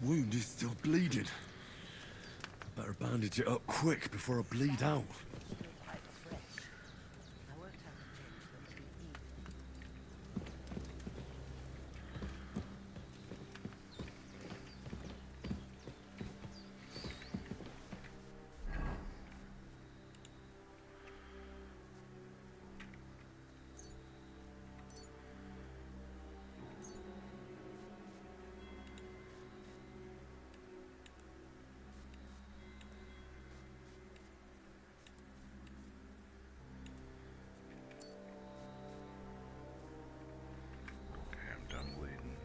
Wound is still bleeding. Better bandage it up quick before I bleed out. Still quite fresh. I won't have to change them till evening. Okay, I'm done bleeding.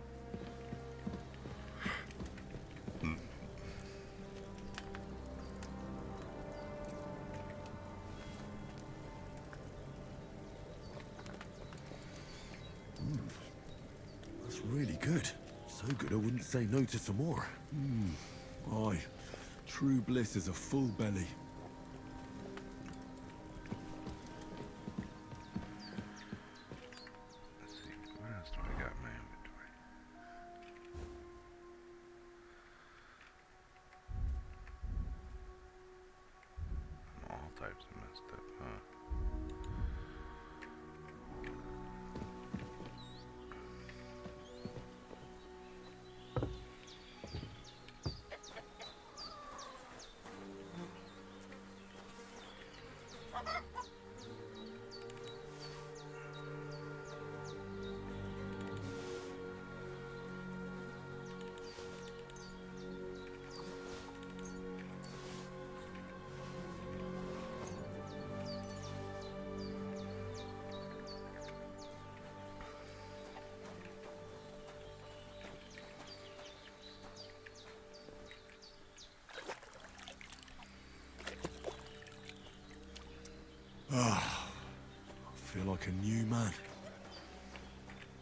That's really good. So good I wouldn't say no to some more. Aye. True bliss is a full belly. Let's see, what else do I got in my inventory? All types of messed up, huh? I feel like a new man.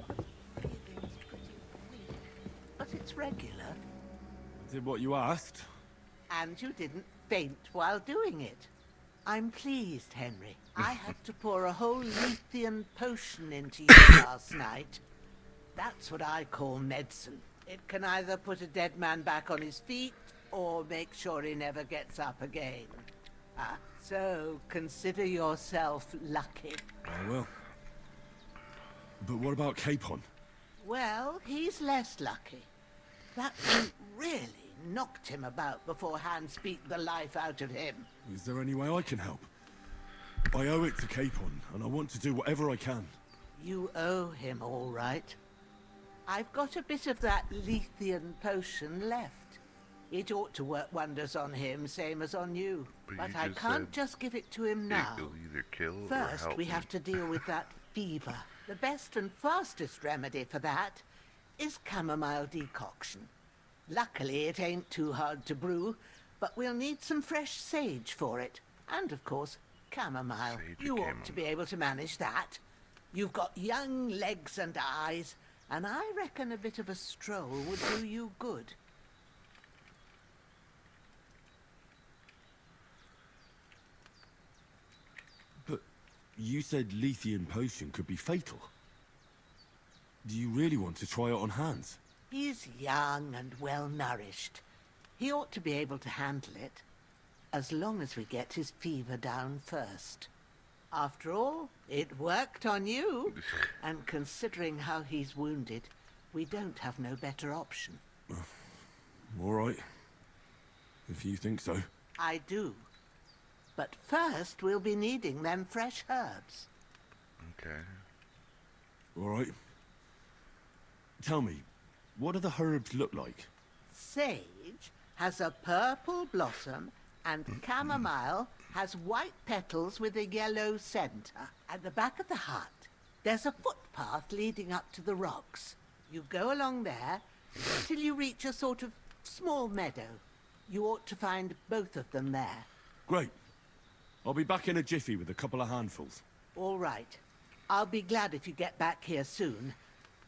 Breathing's pretty weak, but it's regular. I did what you asked. And you didn't faint while doing it. I'm pleased, Henry. I had to pour a whole Lethean potion into you last night. That's what I call medicine. It can either put a dead man back on his feet, or make sure he never gets up again. So consider yourself lucky. I will. But what about Capon? Well, he's less lucky. That brute really knocked him about before Hans beat the life out of him. Is there any way I can help? I owe it to Capon, and I want to do whatever I can. You owe him, all right. I've got a bit of that Lethean potion left. It ought to work wonders on him, same as on you. But But you I just can't said just give it to him now. It'll either kill or First, help we me. have to deal with that fever. The best and fastest remedy for that is chamomile decoction. Luckily, it ain't too hard to brew, but we'll need some fresh sage for it. And, of course, chamomile. Sage You or ought to be able to manage that. You've got young legs and eyes, and I reckon a bit of a stroll would do you good. But you said Lethean potion could be fatal. Do you really want to try it on Hans? He's young and well-nourished. He ought to be able to handle it, as long as we get his fever down first. After all, it worked on you, and considering how he's wounded, we don't have no better option. All right. If you think so. I do. But first, we'll be needing them fresh herbs. Okay. All right. Tell me, what do the herbs look like? Sage has a purple blossom, and chamomile has white petals with a yellow center. At the back of the hut, there's a footpath leading up to the rocks. You go along there till you reach a sort of small meadow. You ought to find both of them there. Great. I'll be back in a jiffy with a couple of handfuls. All right. I'll be glad if you get back here soon.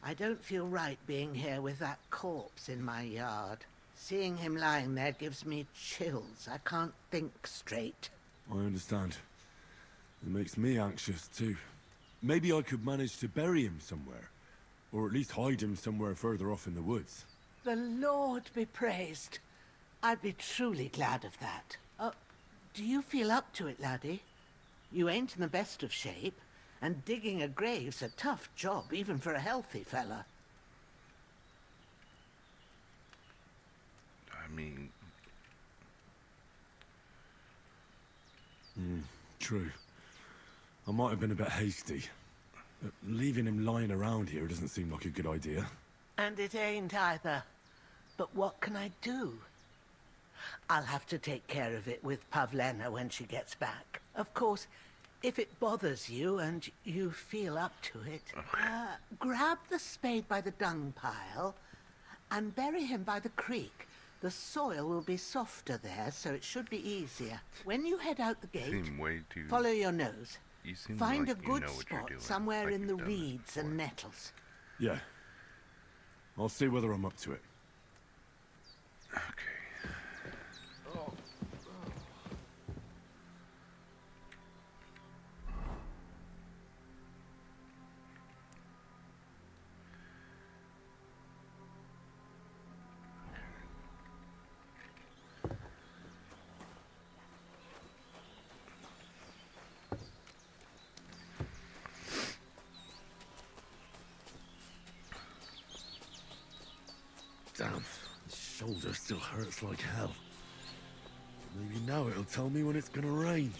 I don't feel right being here with that corpse in my yard. Seeing him lying there gives me chills. I can't think straight. I understand. It makes me anxious too. Maybe I could manage to bury him somewhere. Or at least hide him somewhere further off in the woods. The Lord be praised. I'd be truly glad of that. Do you feel up to it, laddie? You ain't in the best of shape, and digging a grave's a tough job, even for a healthy fella. I mean... True. I might have been a bit hasty. But leaving him lying around here doesn't seem like a good idea. And it ain't either. But what can I do? I'll have to take care of it with Pavlena when she gets back. Of course, if it bothers you and you feel up to it, grab the spade by the dung pile and bury him by the creek. The soil will be softer there, so it should be easier. When you head out the gate, seem way too... follow your nose. You seem Find like a you good know what you're spot doing, somewhere like in the you've done this reeds before. and nettles. Yeah. I'll see whether I'm up to it. Okay. Damn, the shoulder still hurts like hell. Maybe now it'll tell me when it's gonna rain.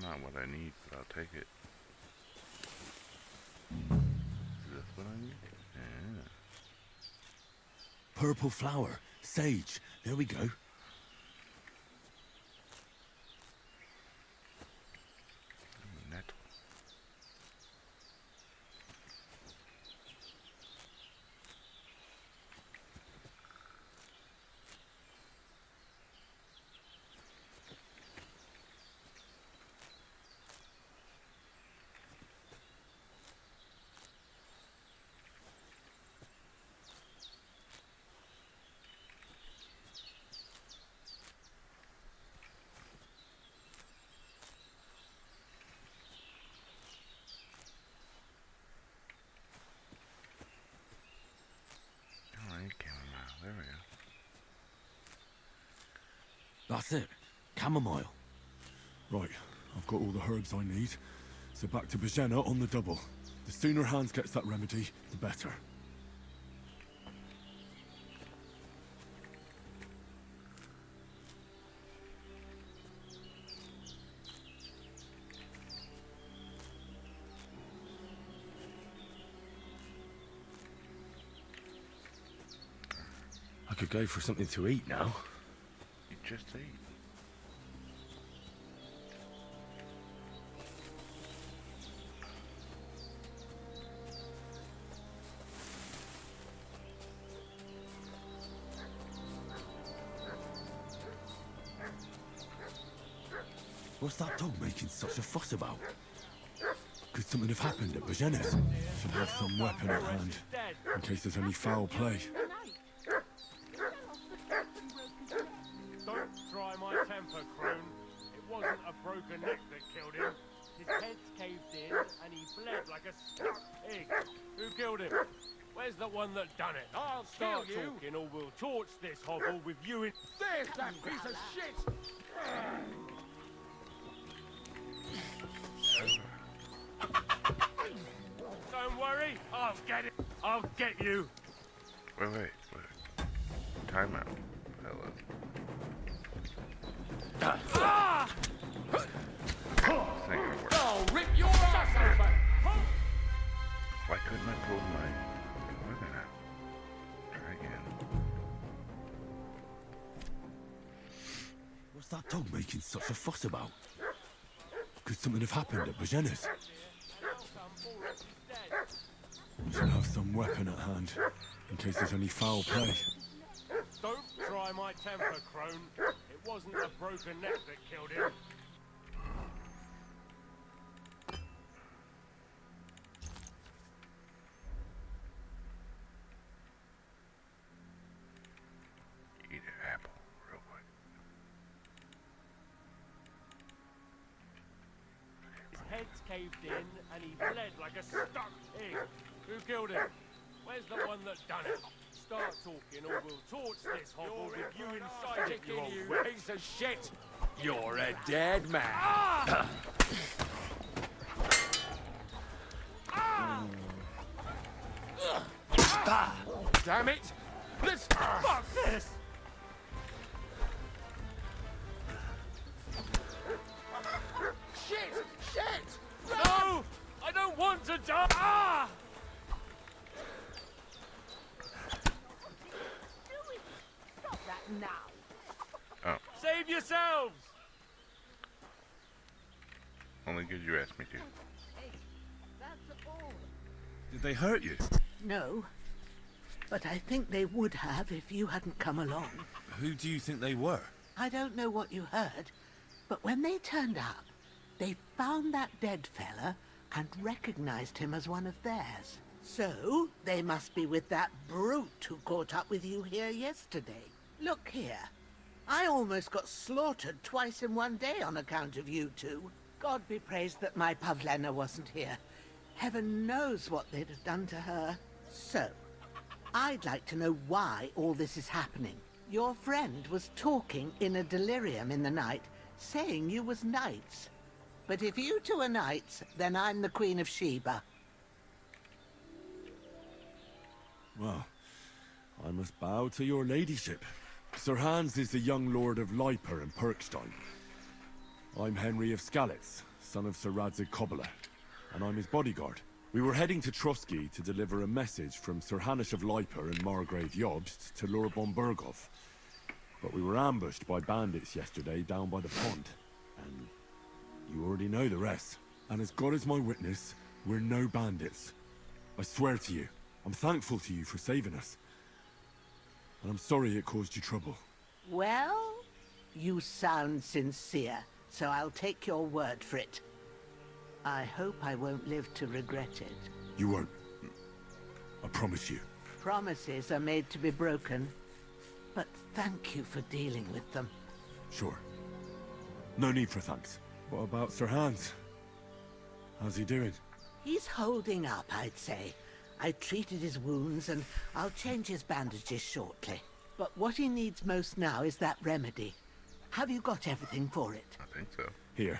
Not what I need, but I'll take it. Is this what I need? Yeah. Purple flower, sage, there we go. Nettle. There we go. That's it, chamomile. Right, I've got all the herbs I need, so back to Bajena on the double. The sooner Hans gets that remedy, the better. I could go for something to eat now. You just ate. What's that dog making such a fuss about? Could something have happened at Bajena's? Should have some weapon at hand, in case there's any foul play. Don't try my temper, crone. It wasn't a broken neck that killed him. His head's caved in and he bled like a stuck pig. Who killed him? Where's the one that done it? I'll start talking or we'll torch this hovel with you in... There's that piece of shit! Don't worry, I'll get it. I'll get you. Wait. Time out, fella. This ain't gonna work. I'll rip your ass open. Why couldn't I pull my weapon out? Try again. What's that dog making such a fuss about? Could something have happened at Bajena's? Should have some weapon at hand, in case there's any foul play. Don't try my temper, crone. It wasn't a broken neck that killed him. caved in and he bled like a stuck pig. Who killed him? Where's the one that done it? Start talking or we'll torch this hovel with you inside it, you old piece of shit! You're a dead man. Ah! Ah! Ah, damn it! Let's fuck this! Shit! Shit! No! I don't want to die! Ah! Stop that now. Oh, Save yourselves! only good you asked me to. Hey, that's all. Did they hurt you? No, but I think they would have if you hadn't come along. Who do you think they were? I don't know what you heard, but when they turned up, they found that dead fella and recognized him as one of theirs. So, they must be with that brute who caught up with you here yesterday. Look here. I almost got slaughtered twice in one day on account of you two. God be praised that my Pavlena wasn't here. Heaven knows what they'd have done to her. So, I'd like to know why all this is happening. Your friend was talking in a delirium in the night, saying you was knights. But if you two are knights, then I'm the Queen of Sheba. Well, I must bow to your ladyship. Sir Hans is the young lord of Leiper and Perkstein. I'm Henry of Skalitz, son of Sir Radzig Kobyla, and I'm his bodyguard. We were heading to Trusky to deliver a message from Sir Hanish of Leiper and Margrave Jobst to Lord von Burgov. But we were ambushed by bandits yesterday down by the pond, and you already know the rest. And as God is my witness, we're no bandits. I swear to you, I'm thankful to you for saving us. And I'm sorry it caused you trouble. Well, you sound sincere, so I'll take your word for it. I hope I won't live to regret it. You won't. I promise you. Promises are made to be broken, but thank you for dealing with them. Sure. No need for thanks. What about Sir Hans? How's he doing? He's holding up, I'd say. I treated his wounds and I'll change his bandages shortly. But what he needs most now is that remedy. Have you got everything for it? I think so. Here.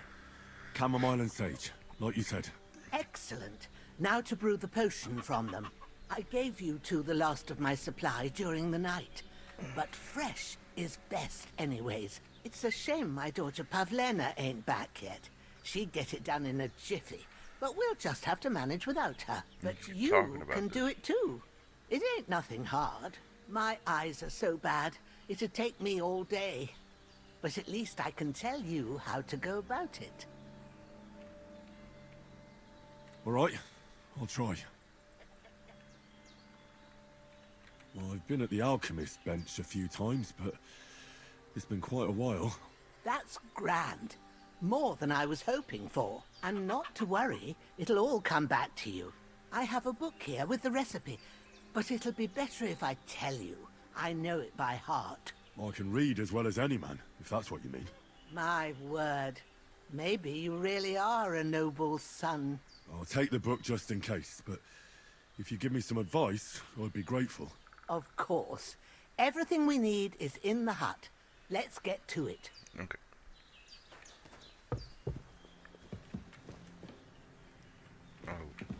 Chamomile and sage, like you said. Excellent. Now to brew the potion from them. I gave you two the last of my supply during the night. But fresh is best anyways. It's a shame my daughter Pavlena ain't back yet. She'd get it done in a jiffy. But we'll just have to manage without her. But you can do it too. It ain't nothing hard. My eyes are so bad, it'd take me all day. But at least I can tell you how to go about it. All right, I'll try. Well, I've been at the alchemist bench a few times, but it's been quite a while. That's grand. More than I was hoping for. And not to worry, it'll all come back to you. I have a book here with the recipe, but it'll be better if I tell you. I know it by heart. I can read as well as any man, if that's what you mean. My word. Maybe you really are a noble son. I'll take the book just in case, but if you give me some advice, I'd be grateful. Of course. Everything we need is in the hut. Let's get to it. Okay. Oh,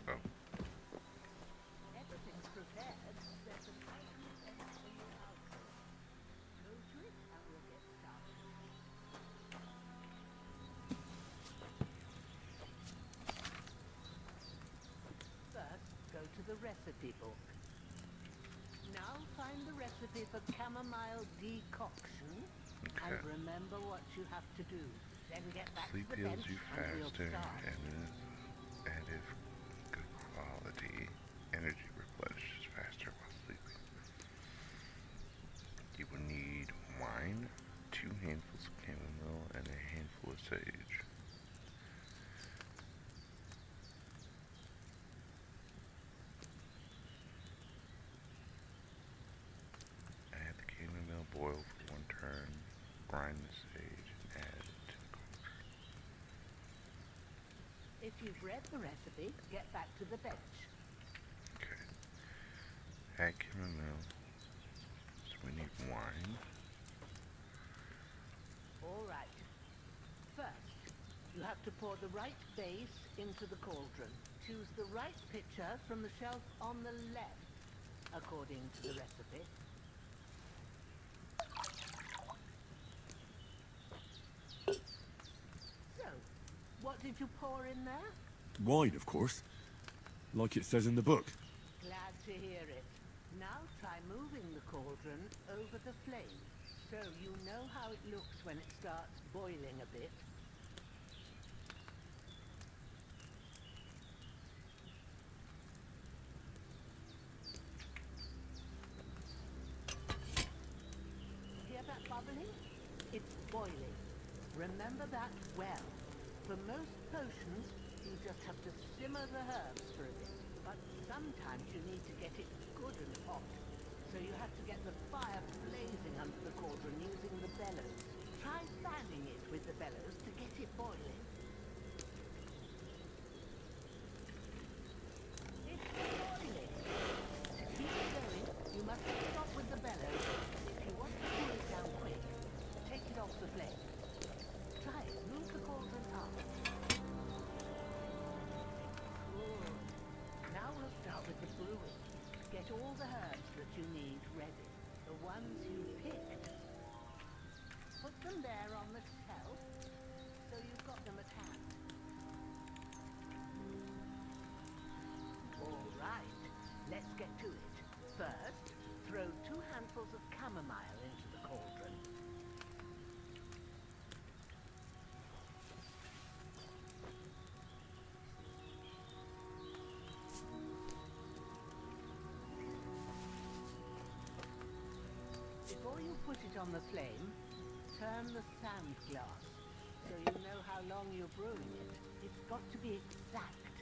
oh. Everything's prepared. There's a tiny empty in the house. Go to it and we'll get started. First, go to the recipe book. Now find the recipe for chamomile decoction. Okay. And remember what you have to do. Then get back Sleep to the heals bench you and we'll faster start. and is additive good quality. Energy replenishes faster while sleeping. You will need wine, 2 handfuls of chamomile, and a handful of sage. Add the chamomile, boil for 1 turn, grind the sage, and add to the cauldron. If you've read the recipe, get back to the bench. Okay. Add chamomile. So we need wine. All right. First, you have to pour the right base into the cauldron. Choose the right pitcher from the shelf on the left, according to the recipe. So, what did you pour in there? Wine, of course. Like it says in the book. Glad to hear it. Now try moving the cauldron over the flame, so you know how it looks when it starts boiling a bit. Hear that bubbling? It's boiling. Remember that well. For most potions, you just have to simmer the herbs for a bit. But sometimes you need to get it good and hot. So you have to get the fire blazing under the cauldron using the bellows. Try fanning it with the bellows to get it boiling. It's boiling. To keep it going, you must stop with the bellows. If you want to cool it down quick, take it off the flame. Try it. Move the cauldron up. Good. Now we'll start with the brewing. Get all the herbs that you need ready. The ones you picked. Put them there on the shelf, so you've got them at hand. All right, let's get to it. First, throw 2 handfuls of chamomile into the cauldron. Before you put it on the flame, turn the sand glass so you know how long you're brewing it. It's got to be exact.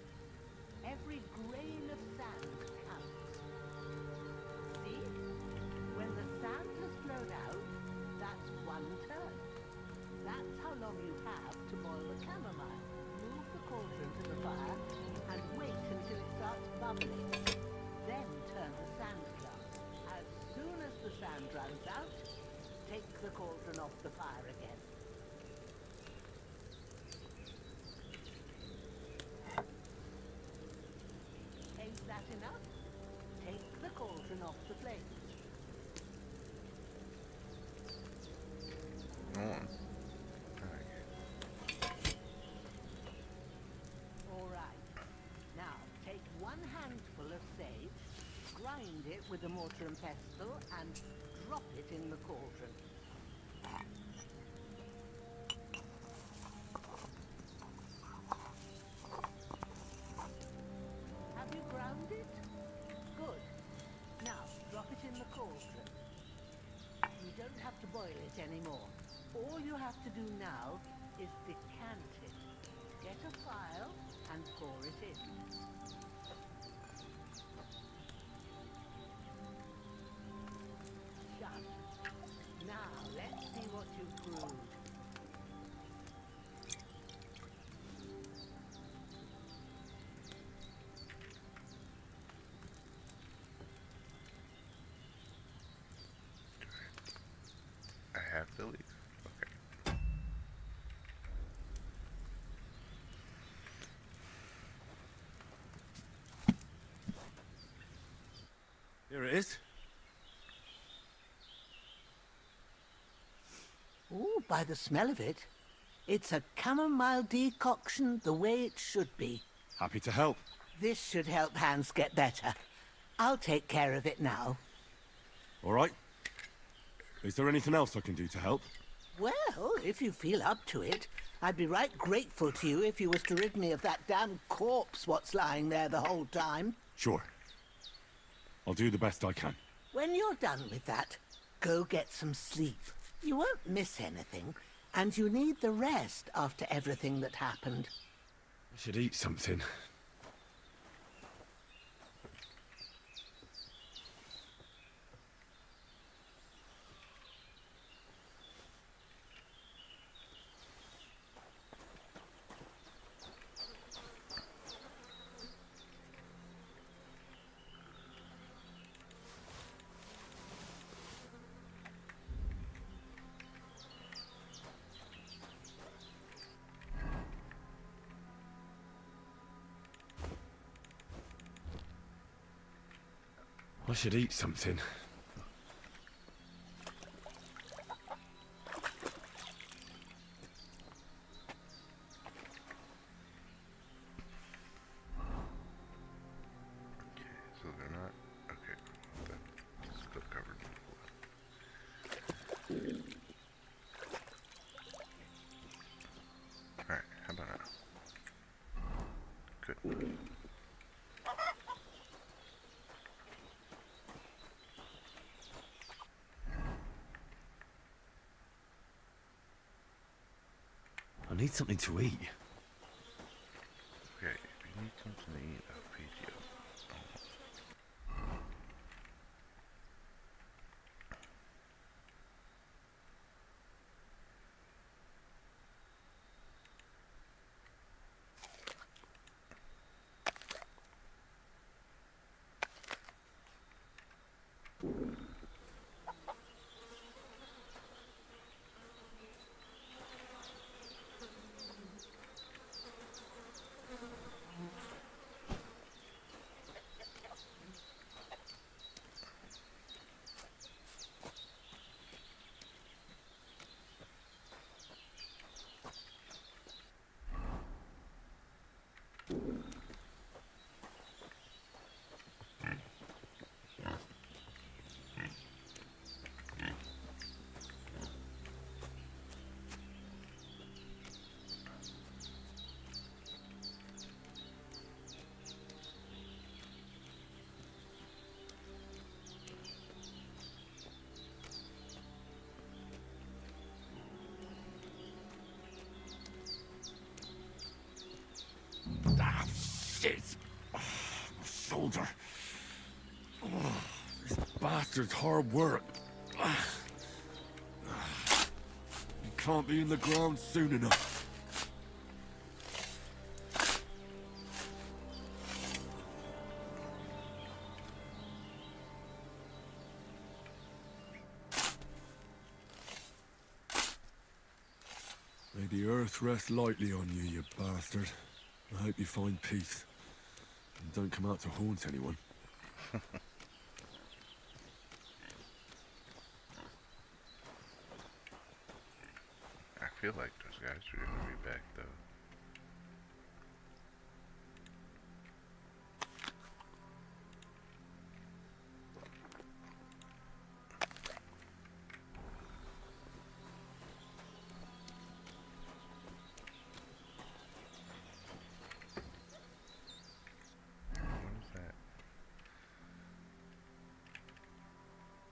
Every grain of sand counts. See? When the sand has flowed out, that's 1 turn. That's how long you have to boil the chamomile. Move the cauldron to the fire and wait until it starts bubbling. Then turn the sand glass. As soon as the sand runs out, take the cauldron off the fire again. Ain't that enough? Take the cauldron off the flames. On. All right. Now, take 1 handful of sage, grind it with a mortar and pestle, and drop it in the cauldron. Have you ground it? Good. Now, drop it in the cauldron. You don't have to boil it anymore. All you have to do now is decant it. Get a phial and pour it in. Done. Now, let's see what you've brewed. I have to leave. Okay. Here it is. Ooh, by the smell of it, it's a chamomile decoction the way it should be. Happy to help. This should help Hans get better. I'll take care of it now. All right. Is there anything else I can do to help? Well, if you feel up to it, I'd be right grateful to you if you was to rid me of that damn corpse what's lying there the whole time. Sure. I'll do the best I can. When you're done with that, go get some sleep. You won't miss anything, and you need the rest after everything that happened. I should eat something. I should eat something. So they're not. Okay, that's still covered in blood. Alright, how about now? Good. I need something to eat. Okay, if you need something to eat, I'll feed you. Ah, shit! My shoulder. This bastard's hard work. You can't be in the ground soon enough. May the earth rest lightly on you, you bastard. I hope you find peace. And don't come out to haunt anyone. I feel like those guys are gonna be back though. What is that?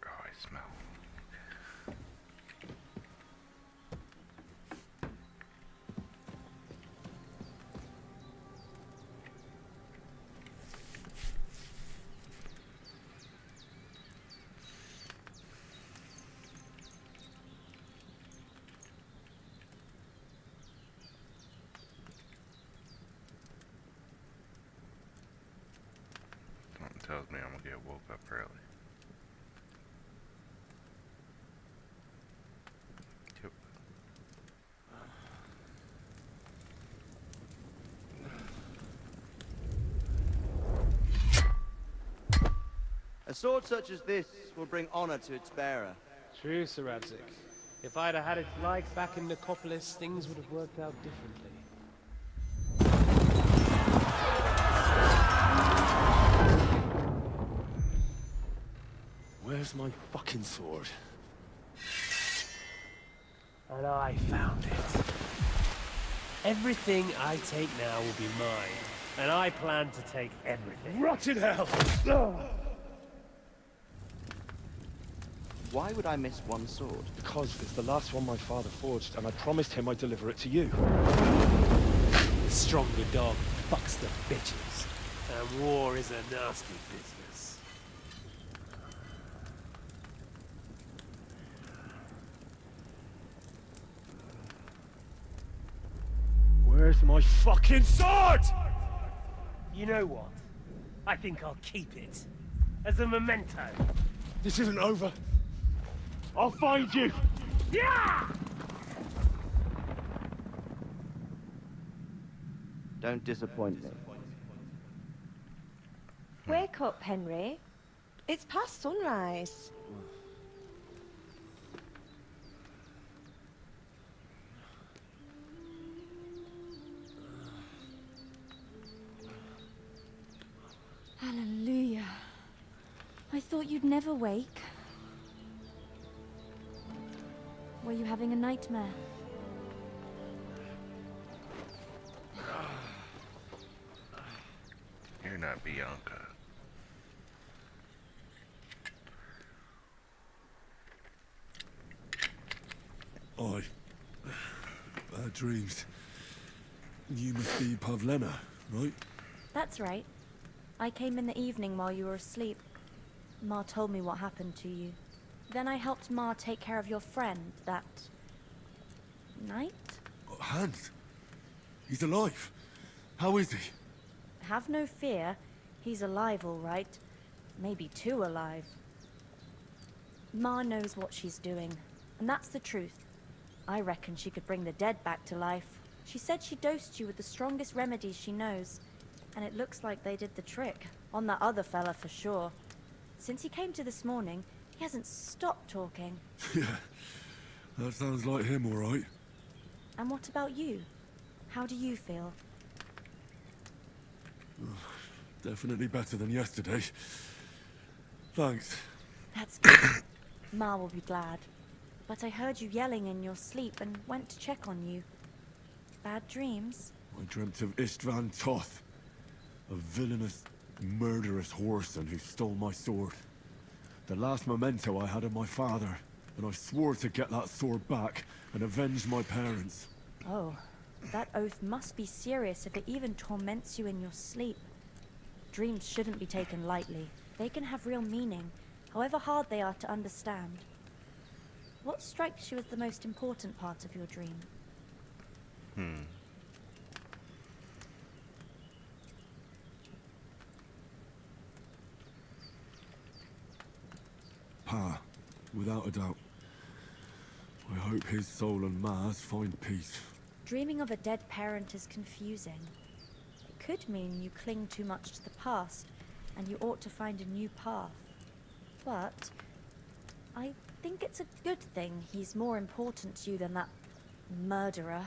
Oh, I smell. Something tells me I'm gonna get woke up early. Yep. A sword such as this will bring honor to its bearer. True, Sir Radzik. If I'd have had its like back in Nicopolis, things would have worked out differently. Where's my fucking sword? And I found it. Everything I take now will be mine, and I plan to take everything. Rotten hell! Why would I miss one sword? Because it's the last one my father forged, and I promised him I'd deliver it to you. The stronger dog fucks the bitches, and war is a nasty business. Where's my fucking sword? You know what? I think I'll keep it. As a memento. This isn't over. I'll find you! Yeah! Don't disappoint me. Wake up, Henry. It's past sunrise. Hallelujah. I thought you'd never wake. Were you having a nightmare? You're not Bianca. I... Bad dreams. You must be Pavlena, right? That's right. I came in the evening while you were asleep. Ma told me what happened to you. Then I helped Ma take care of your friend that... night? Oh, Hans. He's alive. How is he? Have no fear. He's alive, all right. Maybe too alive. Ma knows what she's doing, and that's the truth. I reckon she could bring the dead back to life. She said she dosed you with the strongest remedies she knows, and it looks like they did the trick. On that other fella for sure. Since he came to this morning, he hasn't stopped talking. Yeah, that sounds like him, all right. And what about you? How do you feel? Definitely better than yesterday. Thanks. That's good. Ma will be glad. But I heard you yelling in your sleep and went to check on you. Bad dreams? I dreamt of Istvan Toth, a villainous, murderous whoreson who stole my sword. The last memento I had of my father, and I swore to get that sword back and avenge my parents. Oh, that oath must be serious if it even torments you in your sleep. Dreams shouldn't be taken lightly. They can have real meaning, however hard they are to understand. What strikes you as the most important part of your dream? Pa, without a doubt. I hope his soul and Ma's find peace. Dreaming of a dead parent is confusing. It could mean you cling too much to the past, and you ought to find a new path. But I think it's a good thing he's more important to you than that murderer.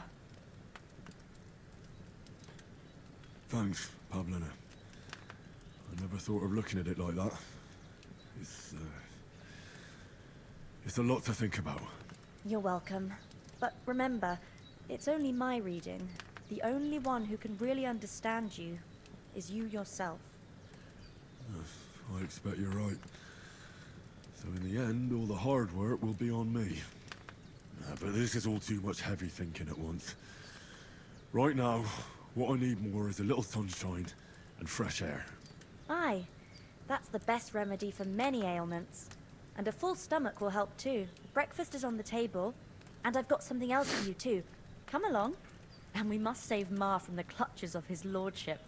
Thanks, Pavlena. I never thought of looking at it like that. It's a lot to think about. You're welcome. But remember, it's only my reading. The only one who can really understand you is you yourself. I expect you're right. So in the end, all the hard work will be on me. But this is all too much heavy thinking at once. Right now, what I need more is a little sunshine and fresh air. Aye, that's the best remedy for many ailments. And a full stomach will help too. Breakfast is on the table, and I've got something else for you too. Come along, and we must save Ma from the clutches of his lordship.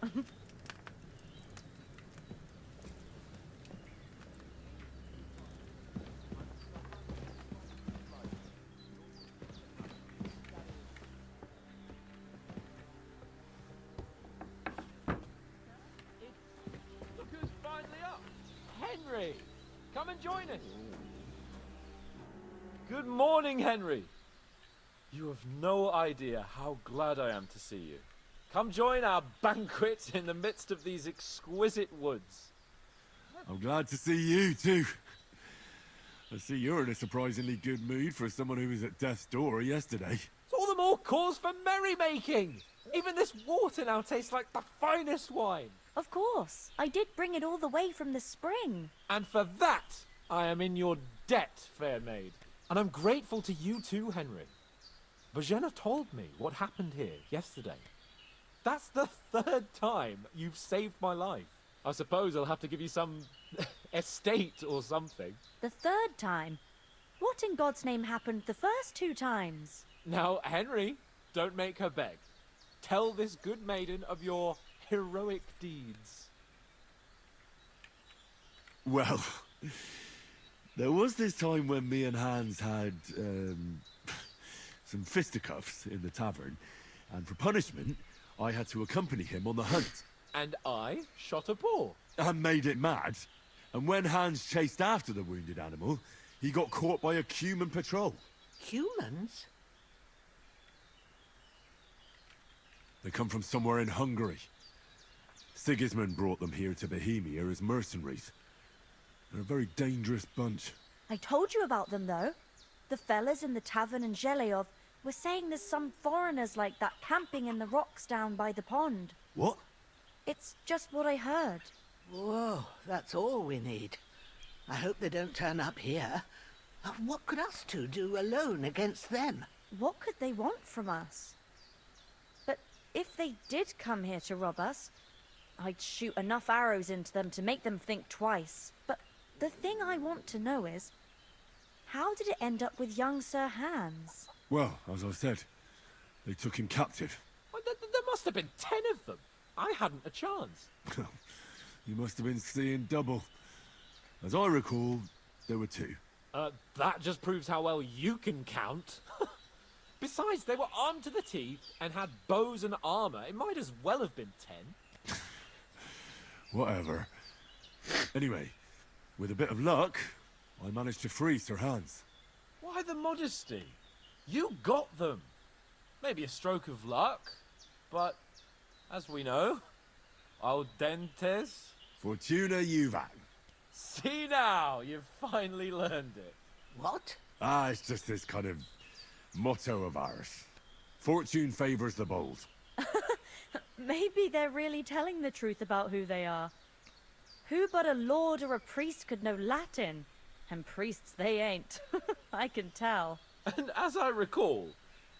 Look who's finally up! Henry! Come and join us! Good morning, Henry. You have no idea how glad I am to see you. Come join our banquet in the midst of these exquisite woods. I'm glad to see you too. I see you're in a surprisingly good mood for someone who was at death's door yesterday. It's all the more cause for merrymaking. Even this water now tastes like the finest wine. Of course, I did bring it all the way from the spring. And for that, I am in your debt, fair maid. And I'm grateful to you too, Henry. Bojena told me what happened here yesterday. That's the third time you've saved my life. I suppose I'll have to give you some estate or something. The third time? What in God's name happened the first two times? Now, Henry, don't make her beg. Tell this good maiden of your heroic deeds. Well, there was this time when me and Hans had some fisticuffs in the tavern, and for punishment, I had to accompany him on the hunt. And I shot a boar. And made it mad. And when Hans chased after the wounded animal, he got caught by a human patrol. Humans? They come from somewhere in Hungary. Sigismund brought them here to Bohemia as mercenaries. They're a very dangerous bunch. I told you about them, though. The fellas in the tavern in Zheleov were saying there's some foreigners like that camping in the rocks down by the pond. What? It's just what I heard. Whoa, that's all we need. I hope they don't turn up here. What could us two do alone against them? What could they want from us? But if they did come here to rob us, I'd shoot enough arrows into them to make them think twice. But the thing I want to know is, how did it end up with young Sir Hans? Well, as I said, they took him captive. Well, there must have been 10 of them. I hadn't a chance. You must have been seeing double. As I recall, there were 2. That just proves how well you can count. Besides, they were armed to the teeth and had bows and armor. It might as well have been 10. Whatever. Anyway, with a bit of luck, I managed to free Sir Hans. Why the modesty? You got them. Maybe a stroke of luck, but as we know, al dentes. Fortuna juvat. See now, you've finally learned it. What? It's just this kind of motto of ours. Fortune favors the bold. Maybe they're really telling the truth about who they are. Who but a lord or a priest could know Latin? And priests they ain't. I can tell. And as I recall,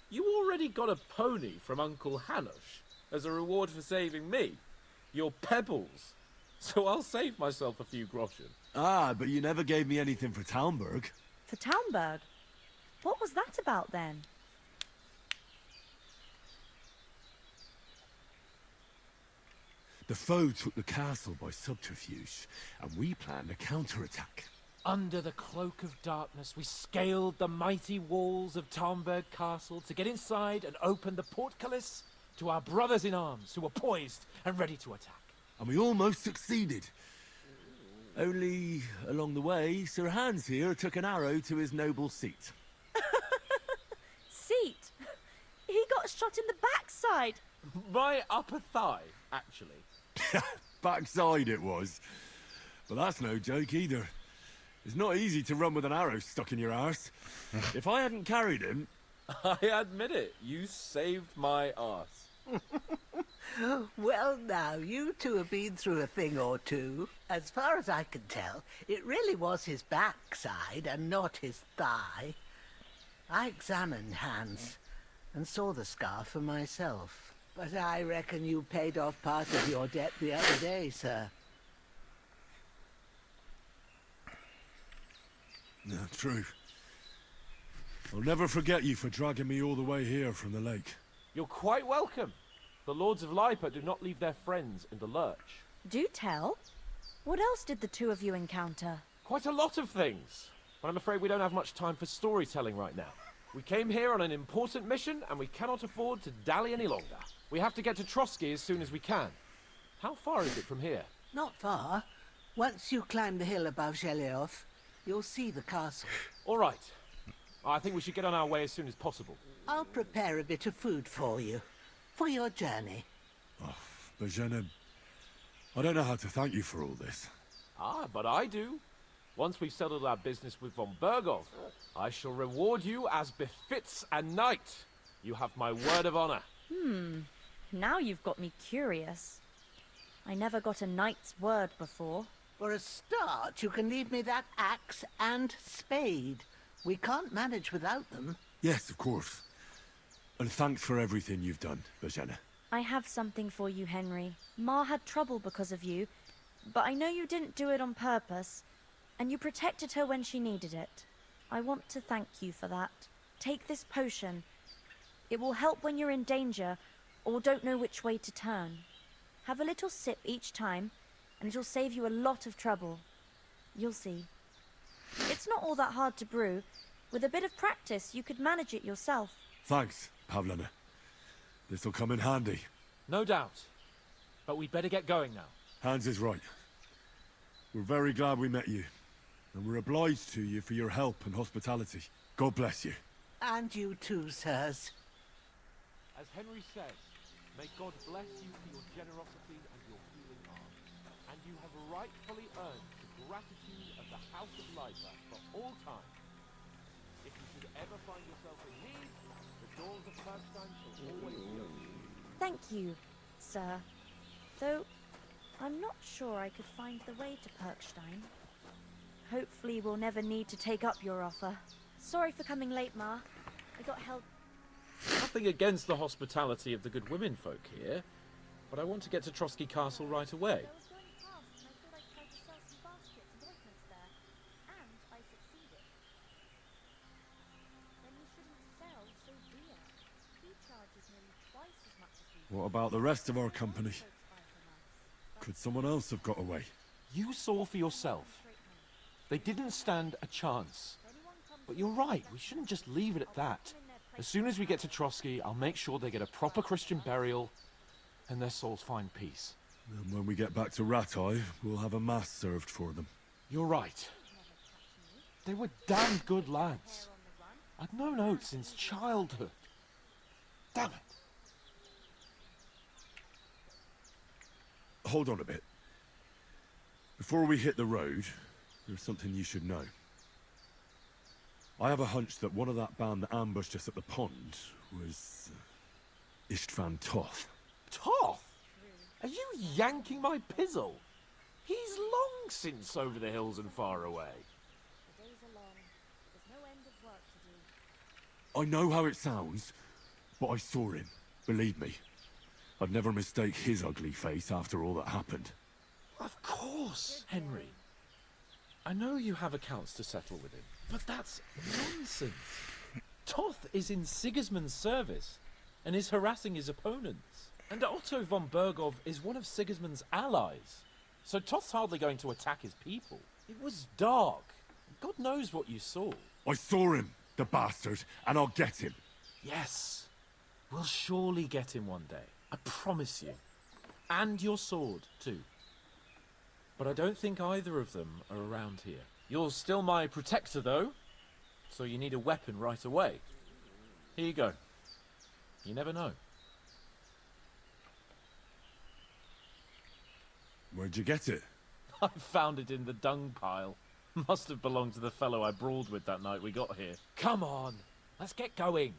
you already got a pony from Uncle Hanosh as a reward for saving me. Your pebbles. So I'll save myself a few groschen. But you never gave me anything for Talmberg. For Talmberg? What was that about then? The foe took the castle by subterfuge, and we planned a counterattack. Under the cloak of darkness, we scaled the mighty walls of Talmberg Castle to get inside and open the portcullis to our brothers in arms who were poised and ready to attack. And we almost succeeded. Only, along the way, Sir Hans here took an arrow to his noble seat. Seat? He got shot in the backside. My upper thigh, actually. Backside it was. But that's no joke either. It's not easy to run with an arrow stuck in your arse. If I hadn't carried him... I admit it, you saved my arse. Well, now, you two have been through a thing or two. As far as I can tell, it really was his backside and not his thigh. I examined Hans and saw the scar for myself. But I reckon you paid off part of your debt the other day, sir. No, true. I'll never forget you for dragging me all the way here from the lake. You're quite welcome. The Lords of Lipa do not leave their friends in the lurch. Do tell. What else did the two of you encounter? Quite a lot of things. But I'm afraid we don't have much time for storytelling right now. We came here on an important mission, and we cannot afford to dally any longer. We have to get to Trotsky as soon as we can. How far is it from here? Not far. Once you climb the hill above Zheleov, you'll see the castle. All right. I think we should get on our way as soon as possible. I'll prepare a bit of food for you, for your journey. Oh, Bozhena, I don't know how to thank you for all this. But I do. Once we've settled our business with von Bergov, I shall reward you as befits a knight. You have my word of honor. Now you've got me curious. I never got a knight's word before. For a start, you can leave me that axe and spade. We can't manage without them. Yes, of course. And thanks for everything you've done, Bozhena. I have something for you, Henry. Ma had trouble because of you, but I know you didn't do it on purpose, and you protected her when she needed it. I want to thank you for that. Take this potion. It will help when you're in danger or don't know which way to turn. Have a little sip each time, and it'll save you a lot of trouble. You'll see. It's not all that hard to brew. With a bit of practice, you could manage it yourself. Thanks, Pavlena. This'll come in handy. No doubt. But we'd better get going now. Hans is right. We're very glad we met you, and we're obliged to you for your help and hospitality. God bless you. And you too, sirs. As Henry says, may God bless you for your generosity and your healing arms. And you have rightfully earned the gratitude of the House of Lifer for all time. If you should ever find yourself in need, the doors of Kirkstein shall always be open. Thank you, sir. Though, I'm not sure I could find the way to Perkstein. Hopefully we'll never need to take up your offer. Sorry for coming late, Ma. I got held... Nothing against the hospitality of the good women folk here, but I want to get to Trotsky Castle right away. I was going past and I thought I'd try to sell some baskets and ointments there. And I succeeded. Then you shouldn't sell so dear. He charges nearly twice as much as we do. What about the rest of our company? Folks buy from us. Could someone else have got away? You saw for yourself. They didn't stand a chance. But you're right, we shouldn't just leave it at that. As soon as we get to Trotsky, I'll make sure they get a proper Christian burial and their souls find peace. And when we get back to Ratai, we'll have a mass served for them. You're right. They were damn good lads. I'd known Oates since childhood. Damn it. Hold on a bit. Before we hit the road, there's something you should know. I have a hunch that one of that band that ambushed us at the pond was... Istvan Toth. Toth? Are you yanking my pizzle? He's long since over the hills and far away. The days are long. There's no end of work to do. I know how it sounds, but I saw him. Believe me. I'd never mistake his ugly face after all that happened. Of course, Henry. I know you have accounts to settle with him, but that's nonsense. Toth is in Sigismund's service and is harassing his opponents. And Otto von Bergov is one of Sigismund's allies. So Toth's hardly going to attack his people. It was dark. God knows what you saw. I saw him, the bastard, and I'll get him. Yes. We'll surely get him one day. I promise you. And your sword, too. But I don't think either of them are around here. You're still my protector, though. So you need a weapon right away. Here you go. You never know. Where'd you get it? I found it in the dung pile. Must have belonged to the fellow I brawled with that night we got here. Come on, let's get going.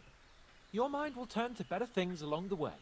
Your mind will turn to better things along the way.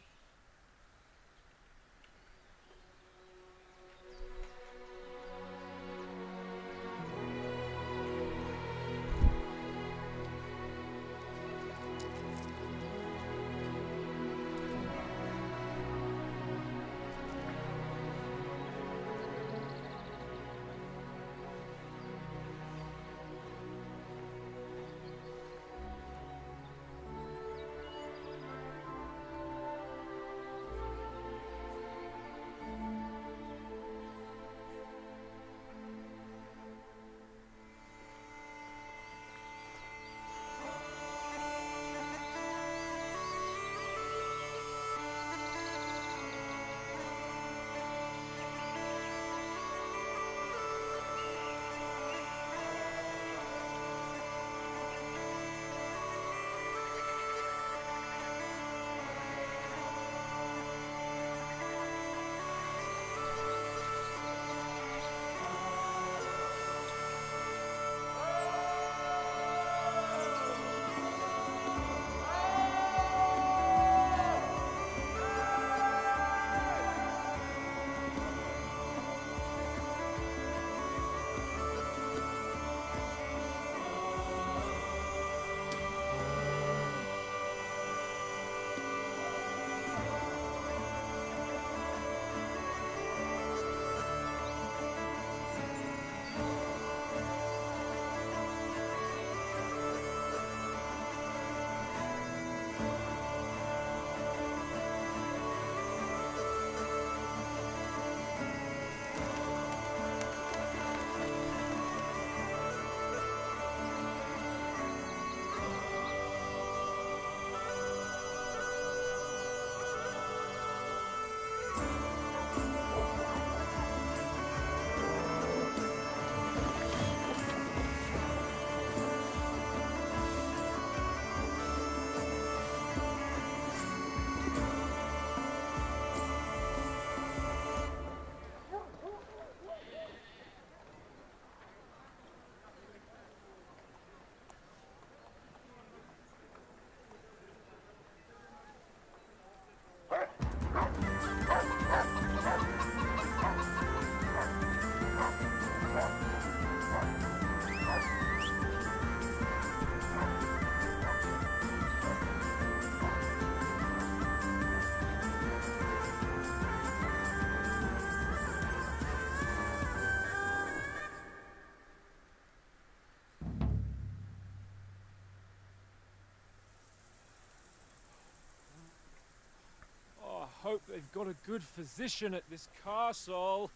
they've got a good physician at this castle.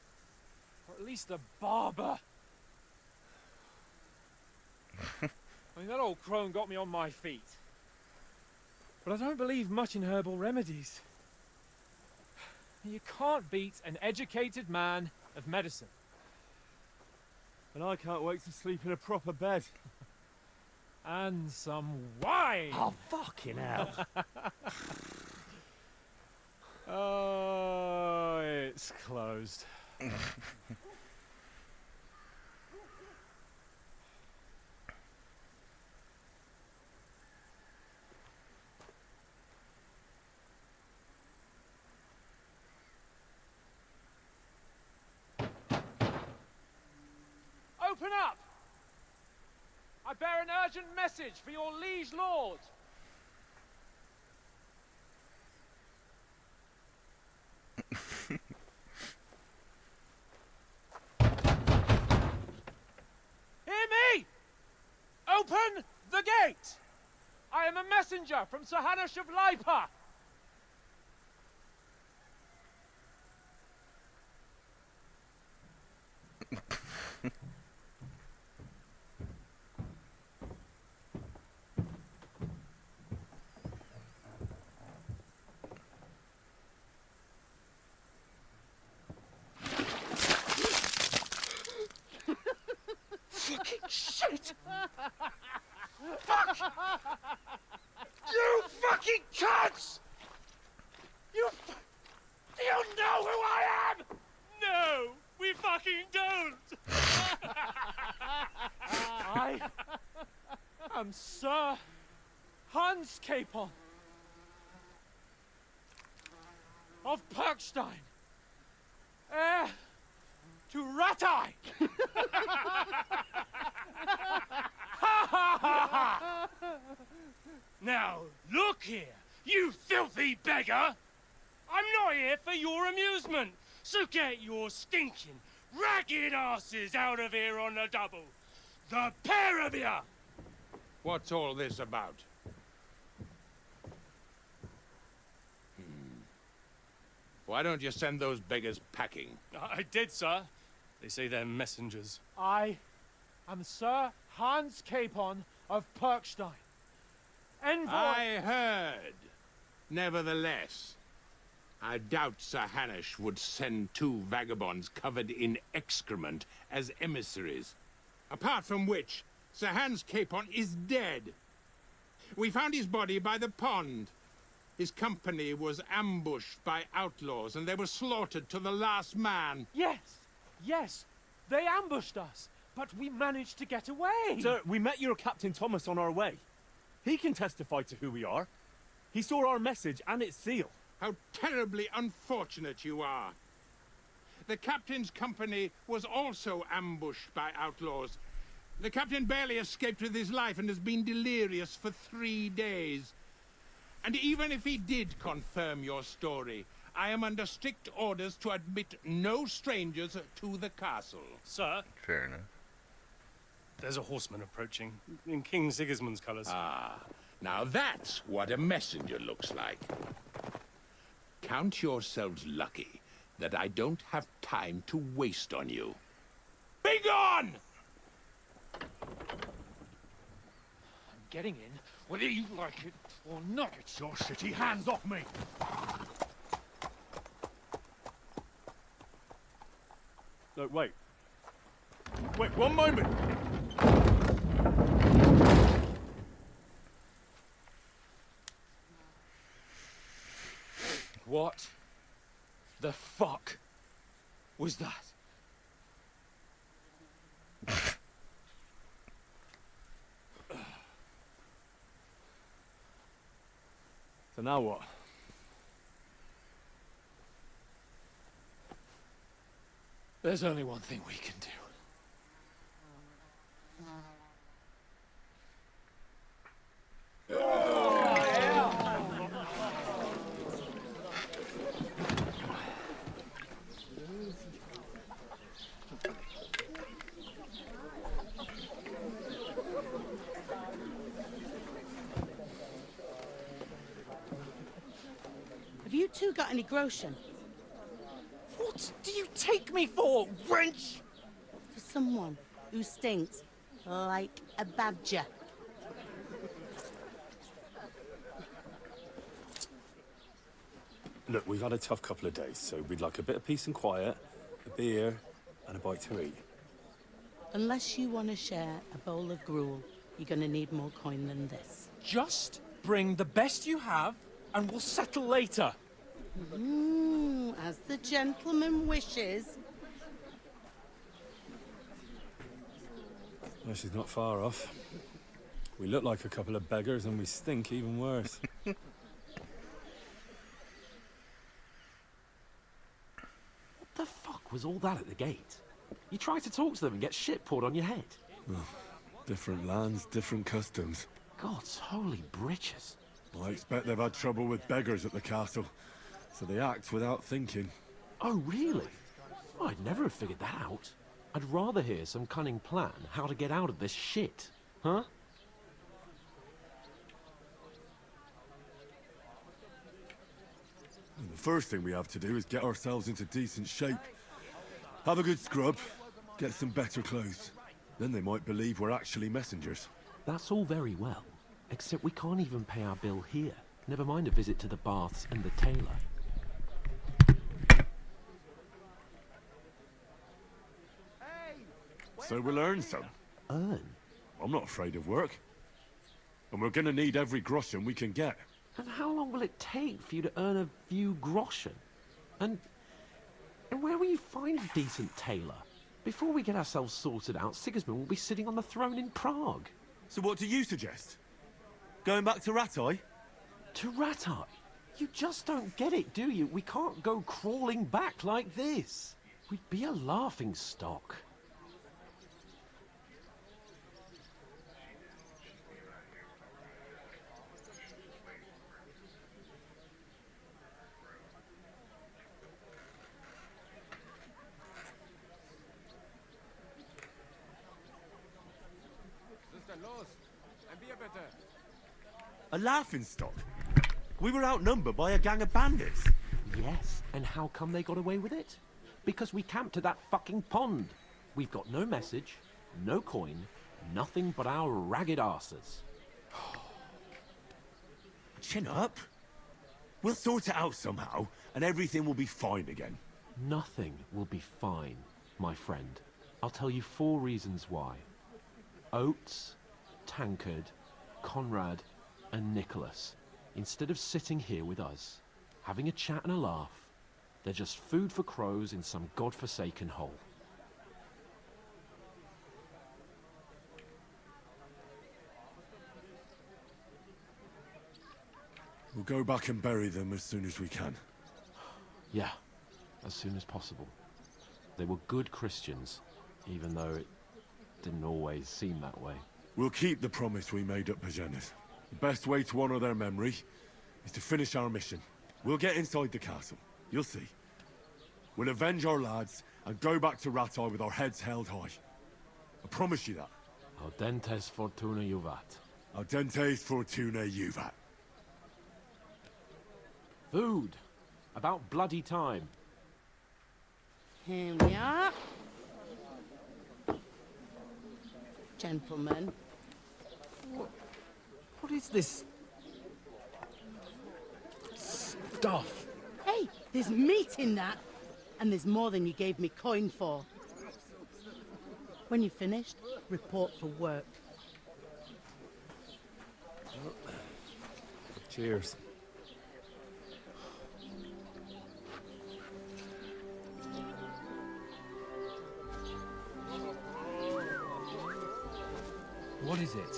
Or at least a barber. I mean, that old crone got me on my feet. But I don't believe much in herbal remedies. You can't beat an educated man of medicine. And I can't wait to sleep in a proper bed. And some wine! Oh, fucking hell. Oh, it's closed. Open up! I bear an urgent message for your liege lord. Hear me! Open the gate! I am a messenger from Sir Hanush of Lipa. Fucking shit! Fuck! You fucking cunts! Do you know who I am? No, we fucking don't! I am Sir Hans Capon of Perkstein, heir to Ratai! Now, look here, you filthy beggar! I'm not here for your amusement, so get your stinking, ragged asses out of here on the double. The pair of you! What's all this about? Why don't you send those beggars packing? I did, sir. They say they're messengers. I am Sir Hans Capon of Perkstein. Envoy... I heard. Nevertheless, I doubt Sir Hanush would send two vagabonds covered in excrement as emissaries. Apart from which, Sir Hans Capon is dead. We found his body by the pond. His company was ambushed by outlaws, and they were slaughtered to the last man. Yes, yes, they ambushed us, but we managed to get away. Sir, we met your Captain Thomas on our way. He can testify to who we are. He saw our message and its seal. How terribly unfortunate you are. The captain's company was also ambushed by outlaws. The captain barely escaped with his life and has been delirious for 3 days. And even if he did confirm your story, I am under strict orders to admit no strangers to the castle. Sir? Fair enough. There's a horseman approaching, in King Sigismund's colours. Ah, now that's what a messenger looks like. Count yourselves lucky that I don't have time to waste on you. Be gone! I'm getting in, whether you like it or not. Get your shitty hands off me! No, wait. Wait, one moment! What the fuck was that? So now what? There's only one thing we can do. Have you two got any groschen? What do you take me for, wench? For someone who stinks like a badger. Look, we've had a tough couple of days, so we'd like a bit of peace and quiet, a beer, and a bite to eat. Unless you want to share a bowl of gruel, you're going to need more coin than this. Just bring the best you have, and we'll settle later. As the gentleman wishes. Well, she's not far off. We look like a couple of beggars, and we stink even worse. What the fuck was all that at the gate? You try to talk to them and get shit poured on your head. Well, different lands, different customs. God's holy britches. I expect they've had trouble with beggars at the castle, so they act without thinking. Oh, really? I'd never have figured that out. I'd rather hear some cunning plan how to get out of this shit. Huh? And the first thing we have to do is get ourselves into decent shape. Have a good scrub, get some better clothes. Then they might believe we're actually messengers. That's all very well, except we can't even pay our bill here. Never mind a visit to the baths and the tailor. So we'll earn some. Earn? I'm not afraid of work. And we're gonna need every groschen we can get. And how long will it take for you to earn a few groschen? And where will you find a decent tailor? Before we get ourselves sorted out, Sigismund will be sitting on the throne in Prague. So what do you suggest? Going back to Ratai? To Ratai? You just don't get it, do you? We can't go crawling back like this. We'd be a laughing stock. A laughingstock? We were outnumbered by a gang of bandits. Yes, and how come they got away with it? Because we camped at that fucking pond. We've got no message, no coin, nothing but our ragged arses. Chin up. We'll sort it out somehow, and everything will be fine again. Nothing will be fine, my friend. I'll tell you 4 reasons why. Oates, Tankard, Conrad, and Nicholas, instead of sitting here with us, having a chat and a laugh, they're just food for crows in some godforsaken hole. We'll go back and bury them as soon as we can. Yeah, as soon as possible. They were good Christians, even though it didn't always seem that way. We'll keep the promise we made at Bajenas. The best way to honor their memory is to finish our mission. We'll get inside the castle. You'll see. We'll avenge our lads and go back to Ratai with our heads held high. I promise you that. Audentes fortuna juvat. Audentes fortuna juvat. Food. About bloody time. Here we are. Gentlemen. What is this stuff? Hey, there's meat in that. And there's more than you gave me coin for. When you're finished, report for work. Cheers. What is it?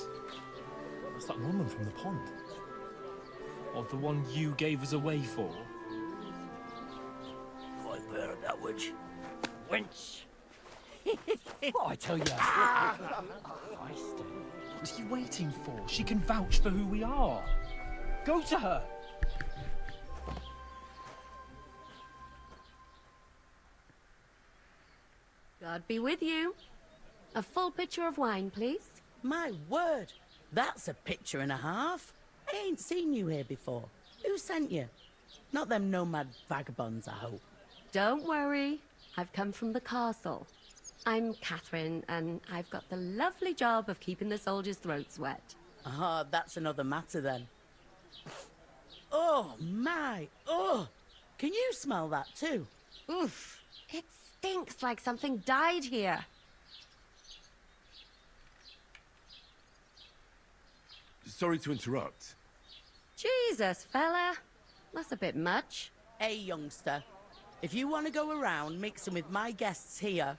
What's that woman from the pond? Or the one you gave us away for? I've heard that witch. Wench! What I tell you? What are you waiting for? She can vouch for who we are. Go to her. God be with you. A full pitcher of wine, please. My word, that's a picture and a half. I ain't seen you here before. Who sent you? Not them nomad vagabonds, I hope. Don't worry. I've come from the castle. I'm Catherine, and I've got the lovely job of keeping the soldiers' throats wet. Ah, that's another matter then. Oh, my! Oh! Can you smell that too? Oof! It stinks like something died here. Sorry to interrupt. Jesus, fella. That's a bit much. Hey, youngster. If you want to go around mixing with my guests here,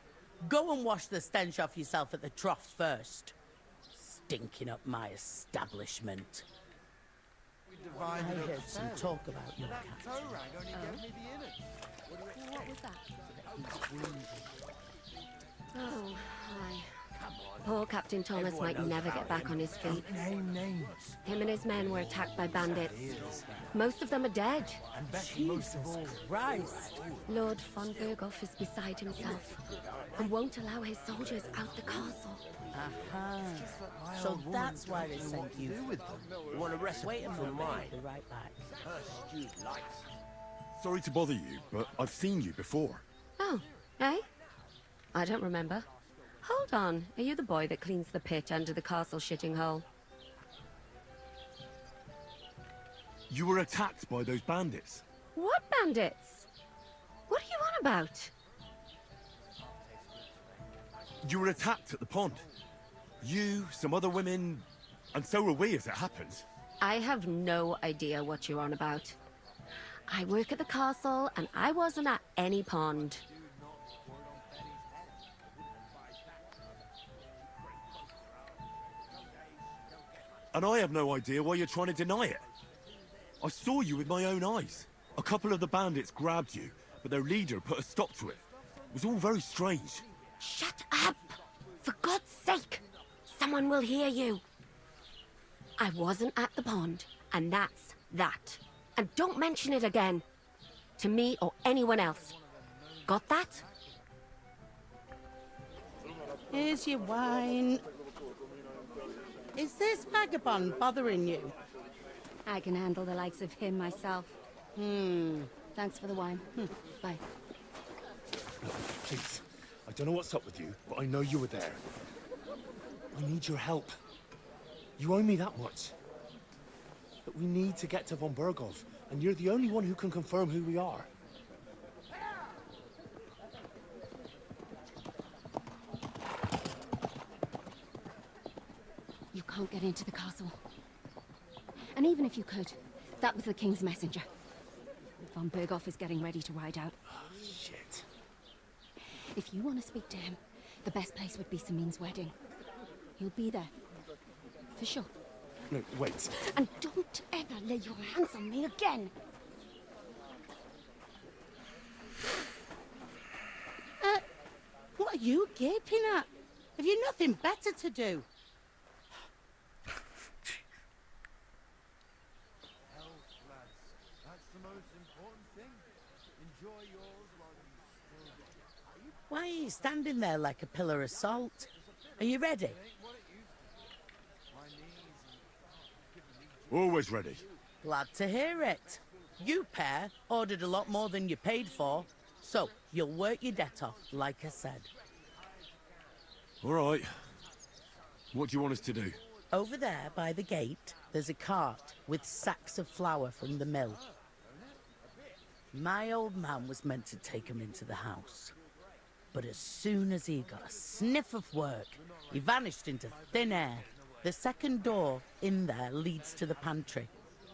go and wash the stench off yourself at the trough first. Stinking up my establishment. I heard some talk about your captain. What was that? Oh, hi. Poor Captain Thomas might never get back on his feet. Name names. Him and his men were attacked by bandits. Most of them are dead. Jesus Christ! Lord von Berghoff is beside himself and won't allow his soldiers out the castle. Aha. So that's why they sent you. You want to rest? Wait a minute, mine. I'll be right back. Sorry to bother you, but I've seen you before. Oh, eh? I don't remember. Hold on, are you the boy that cleans the pit under the castle shitting hole? You were attacked by those bandits. What bandits? What are you on about? You were attacked at the pond. You, some other women, and so were we as it happens. I have no idea what you're on about. I work at the castle, and I wasn't at any pond. And I have no idea why you're trying to deny it. I saw you with my own eyes. A couple of the bandits grabbed you, but their leader put a stop to it. It was all very strange. Shut up! For God's sake! Someone will hear you. I wasn't at the pond, and that's that. And don't mention it again. To me or anyone else. Got that? Here's your wine. Is this vagabond bothering you? I can handle the likes of him myself. Thanks for the wine. Bye. Please, I don't know what's up with you, but I know you were there. I need your help. You owe me that much. But we need to get to von Berghoff, and you're the only one who can confirm who we are. You can't get into the castle. And even if you could, that was the King's messenger. Von Berghoff is getting ready to ride out. Shit. If you want to speak to him, the best place would be Samin's wedding. He'll be there. For sure. No, wait. And don't ever lay your hands on me again! What are you gaping at? Have you nothing better to do? Why are you standing there like a pillar of salt? Are you ready? Always ready. Glad to hear it. You pair ordered a lot more than you paid for, so you'll work your debt off, like I said. All right. What do you want us to do? Over there by the gate, there's a cart with sacks of flour from the mill. My old man was meant to take him into the house. But as soon as he got a sniff of work, he vanished into thin air. The second door in there leads to the pantry.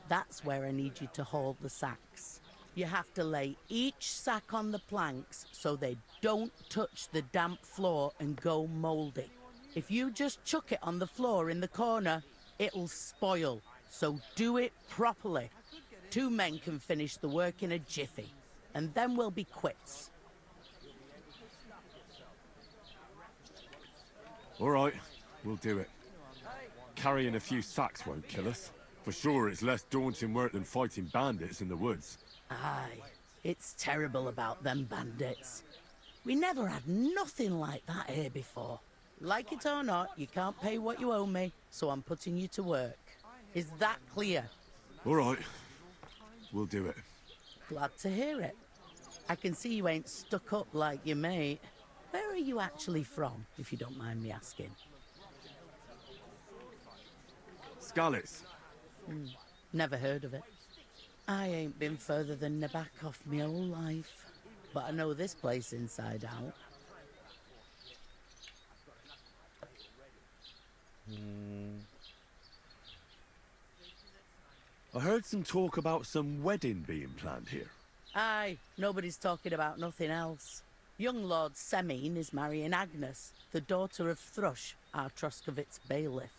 That's where I need you to haul the sacks. You have to lay each sack on the planks so they don't touch the damp floor and go mouldy. If you just chuck it on the floor in the corner, it'll spoil. So do it properly. 2 men can finish the work in a jiffy, and then we'll be quits. All right, we'll do it. Carrying a few sacks won't kill us. For sure, it's less daunting work than fighting bandits in the woods. Aye, it's terrible about them bandits. We never had nothing like that here before. Like it or not, you can't pay what you owe me, so I'm putting you to work. Is that clear? All right, we'll do it. Glad to hear it. I can see you ain't stuck up like your mate. Where are you actually from, if you don't mind me asking? Scallis. Never heard of it. I ain't been further than Nabakov my whole life, but I know this place inside out. I heard some talk about some wedding being planned here. Aye, nobody's talking about nothing else. Young Lord Semine is marrying Agnes, the daughter of Thrush, our Troskovitz bailiff.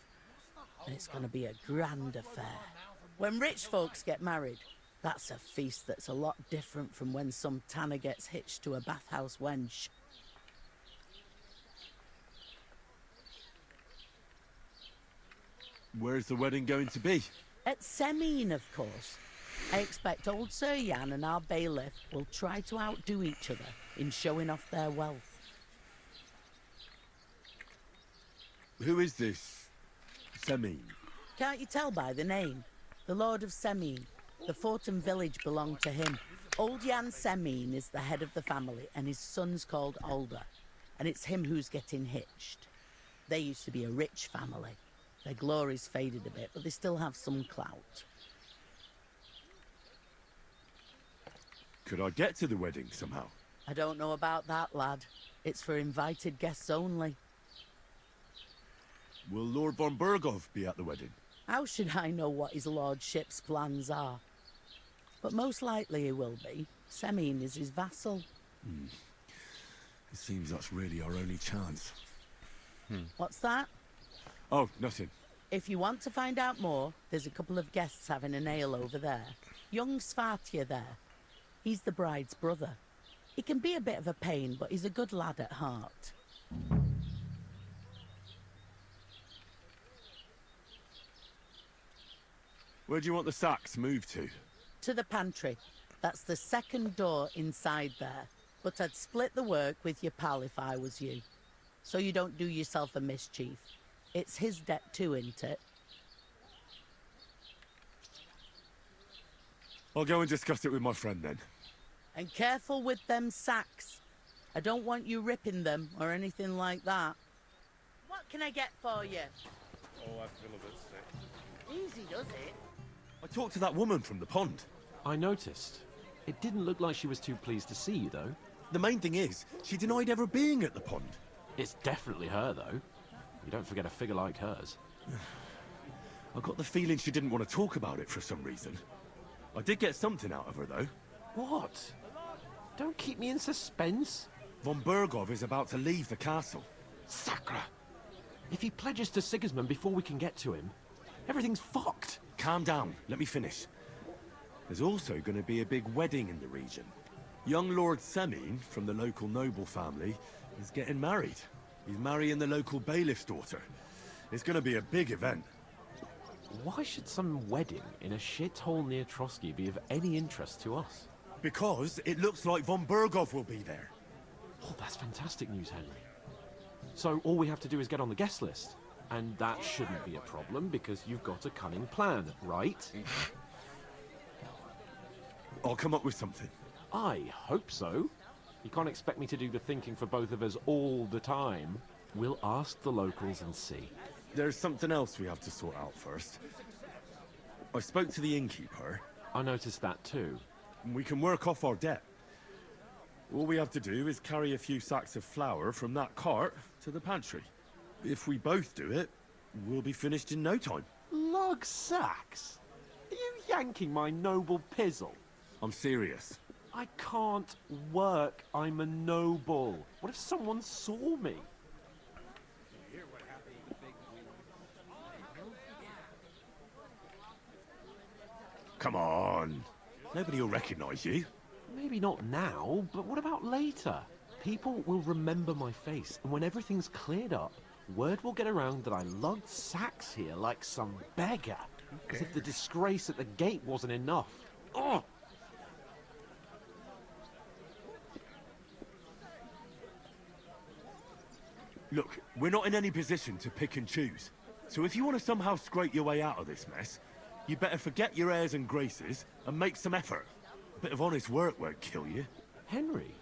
And it's going to be a grand affair. When rich folks get married, that's a feast that's a lot different from when some tanner gets hitched to a bathhouse wench. Where's the wedding going to be? At Semine, of course. I expect old Sir Jan and our bailiff will try to outdo each other in showing off their wealth. Who is this Semine? Can't you tell by the name? The Lord of Semine. The fort and village belong to him. Old Jan Semine is the head of the family, and his son's called Alder. And it's him who's getting hitched. They used to be a rich family. Their glory's faded a bit, but they still have some clout. Could I get to the wedding somehow? I don't know about that, lad. It's for invited guests only. Will Lord von Burgov be at the wedding? How should I know what his lordship's plans are? But most likely he will be. Semine is his vassal. It seems that's really our only chance. What's that? Oh, nothing. If you want to find out more, there's a couple of guests having an ale over there. Young Svartje there. He's the bride's brother. He can be a bit of a pain, but he's a good lad at heart. Where do you want the sacks moved to? To the pantry. That's the second door inside there. But I'd split the work with your pal if I was you. So you don't do yourself a mischief. It's his debt too, isn't it? I'll go and discuss it with my friend then. And careful with them sacks. I don't want you ripping them or anything like that. What can I get for you? Oh, I feel a bit sick. Easy, does it? I talked to that woman from the pond. I noticed. It didn't look like she was too pleased to see you, though. The main thing is, she denied ever being at the pond. It's definitely her, though. You don't forget a figure like hers. I got the feeling she didn't want to talk about it for some reason. I did get something out of her, though. What? Don't keep me in suspense. Von Burgov is about to leave the castle. Sacre! If he pledges to Sigismund before we can get to him, everything's fucked. Calm down. Let me finish. There's also going to be a big wedding in the region. Young Lord Semine, from the local noble family, is getting married. He's marrying the local bailiff's daughter. It's going to be a big event. Why should some wedding in a shithole near Trotsky be of any interest to us? Because it looks like von Burgov will be there. Oh, that's fantastic news, Henry. So all we have to do is get on the guest list. And that shouldn't be a problem because you've got a cunning plan, right? I'll come up with something. I hope so. You can't expect me to do the thinking for both of us all the time. We'll ask the locals and see. There's something else we have to sort out first. I spoke to the innkeeper. I noticed that too. We can work off our debt. All we have to do is carry a few sacks of flour from that cart to the pantry. If we both do it, we'll be finished in no time. Lug sacks? Are you yanking my noble pizzle? I'm serious. I can't work. I'm a noble. What if someone saw me? Come on. Nobody will recognize you. Maybe not now, but what about later? People will remember my face, and when everything's cleared up, word will get around that I lugged sacks here like some beggar. As if the disgrace at the gate wasn't enough. Oh! Look, we're not in any position to pick and choose. So if you want to somehow scrape your way out of this mess, you better forget your airs and graces and make some effort. A bit of honest work won't kill you. Henry,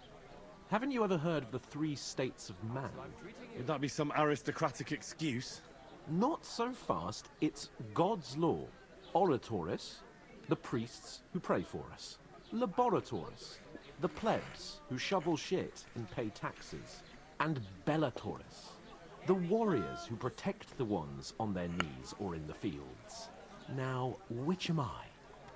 haven't you ever heard of the 3 states of man? Would that be some aristocratic excuse? Not so fast. It's God's law. Oratoris, the priests who pray for us. Laboratoris, the plebs who shovel shit and pay taxes. And Bellatoris, the warriors who protect the ones on their knees or in the fields. Now, which am I?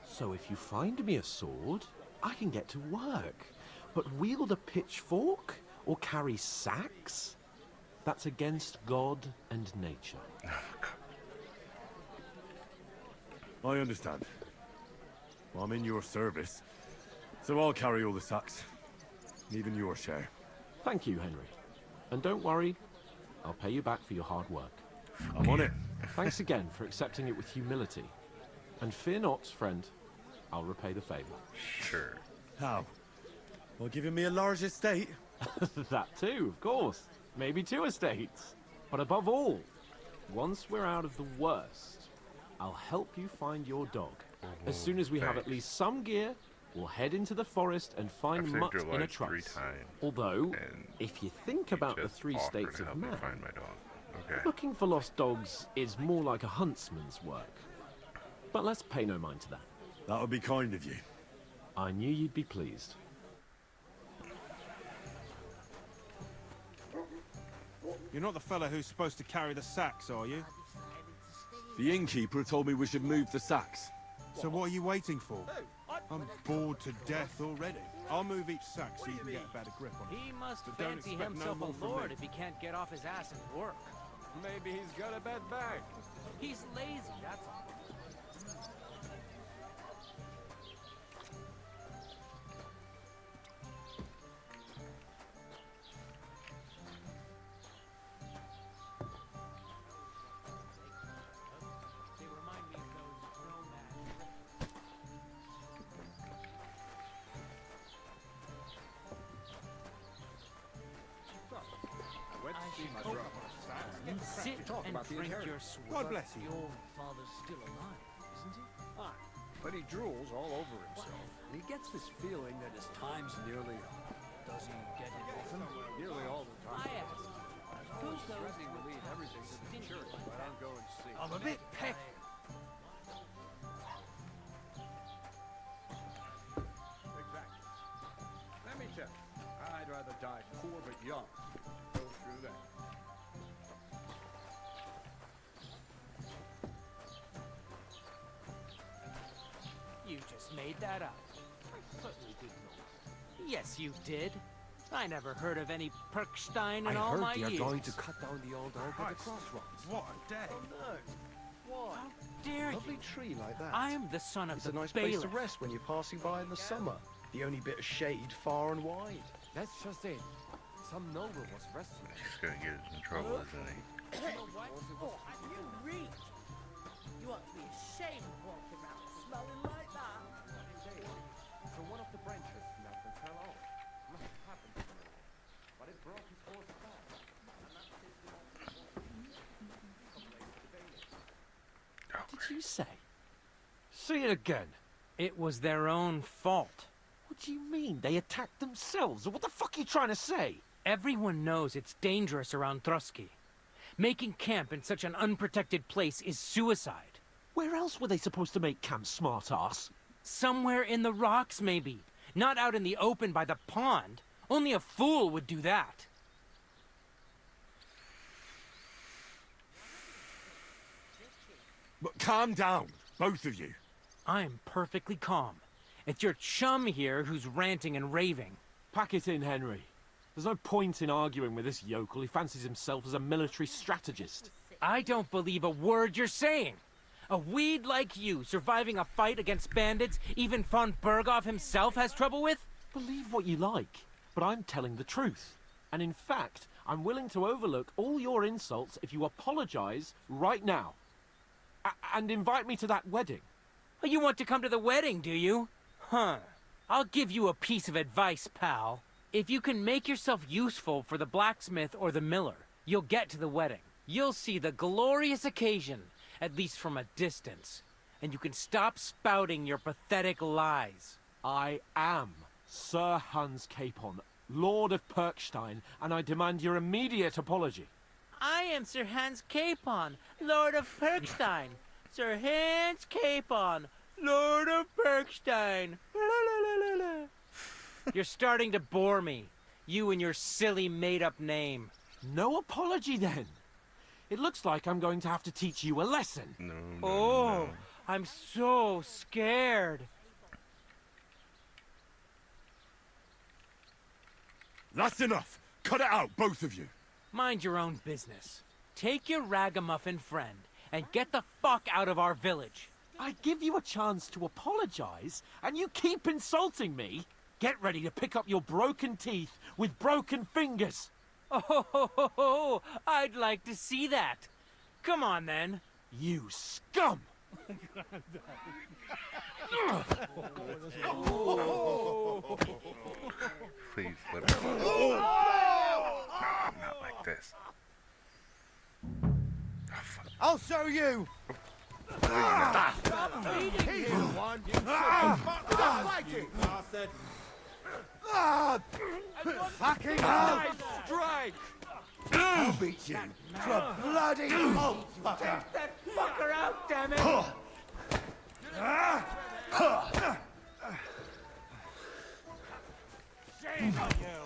So if you find me a sword, I can get to work. But wield a pitchfork or carry sacks? That's against God and nature. I understand. Well, I'm in your service, so I'll carry all the sacks. Even your share. Thank you, Henry. And don't worry, I'll pay you back for your hard work. I'm on it. Thanks again for accepting it with humility. And fear not, friend, I'll repay the favor. Sure. How? Well, giving me a large estate? That too, of course. Maybe 2 estates. But above all, once we're out of the worst, I'll help you find your dog. As soon as we have at least some gear, we'll head into the forest and find I've Mutt saved your in a life 3 truss. times, Although, and if you think about the just 3 offered states to of help me man, find my dog. Okay. looking for lost dogs is more like a huntsman's work. But let's pay no mind to that. That would be kind of you. I knew you'd be pleased. You're not the fella who's supposed to carry the sacks, are you? The innkeeper told me we should move the sacks. So what are you waiting for? I'm bored to death already. I'll move each sack so you can get a better grip on it. He must But don't fancy expect no himself more a from lord me. if he can't get off his ass and work. Maybe he's got a bad bag. He's lazy, that's all. They remind me of those nomads. You sit and drink your sword. God bless you. Your father's still alive, isn't he? Aye, but he drools all over himself. And he gets this feeling that his time's nearly up. Does he get it often? Nearly all the time. I ask. Who's those Threatening to leave everything to the church, but I'm going to see. I'm a bit pecked. Exactly. Let me tell you, I'd rather die poor but young. Go through that. You just made that up. I certainly did not. Yes, you did. I never heard of any Perkstein in I all heard my they're years. going to cut down the old oak at the Christ. crossroads. What a day. Oh no. Why? How dare Lovely you? tree like that. I'm the son of It's the a nice place to bailiff. rest when you're passing by in the summer. The only bit of shade far and wide. That's just it. Some noble was resting. He's gonna get us in trouble, isn't he? You reek! You ought to be ashamed walking around smelling like that. So one of the branches snapped and fell off. Must have happened to him. But it brought his horse back. What did you say? Say it again. It was their own fault. What do you mean? They attacked themselves? What the fuck are you trying to say? Everyone knows it's dangerous around Trusky. Making camp in such an unprotected place is suicide. Where else were they supposed to make camp, smart-ass? Somewhere in the rocks, maybe. Not out in the open by the pond. Only a fool would do that. But calm down, both of you. I'm perfectly calm. It's your chum here who's ranting and raving. Pack it in, Henry. There's no point in arguing with this yokel. He fancies himself as a military strategist. I don't believe a word you're saying. A weed like you surviving a fight against bandits even von Berghoff himself has trouble with? Believe what you like, but I'm telling the truth. And in fact, I'm willing to overlook all your insults if you apologize right now. And invite me to that wedding. Oh, you want to come to the wedding, do you? Huh. I'll give you a piece of advice, pal. If you can make yourself useful for the blacksmith or the miller, you'll get to the wedding. You'll see the glorious occasion, at least from a distance. And you can stop spouting your pathetic lies. I am Sir Hans Capon, Lord of Perkstein, and I demand your immediate apology. I am Sir Hans Capon, Lord of Perkstein. Sir Hans Capon, Lord of Perkstein. You're starting to bore me. You and your silly made-up name. No apology, then. It looks like I'm going to have to teach you a lesson. No. I'm so scared. That's enough. Cut it out, both of you. Mind your own business. Take your ragamuffin friend and get the fuck out of our village. I give you a chance to apologize, and you keep insulting me. Get ready to pick up your broken teeth with broken fingers. Oh, I'd like to see that. Come on, then. You scum! Please let me. No, not like this. Oh, fuck. I'll show you! He's the one. Stop fighting! Bastard! Fucking hell! Strike! I'll beat you to a bloody pulp, fucker! Take that fucker out, damn it! Shame on you!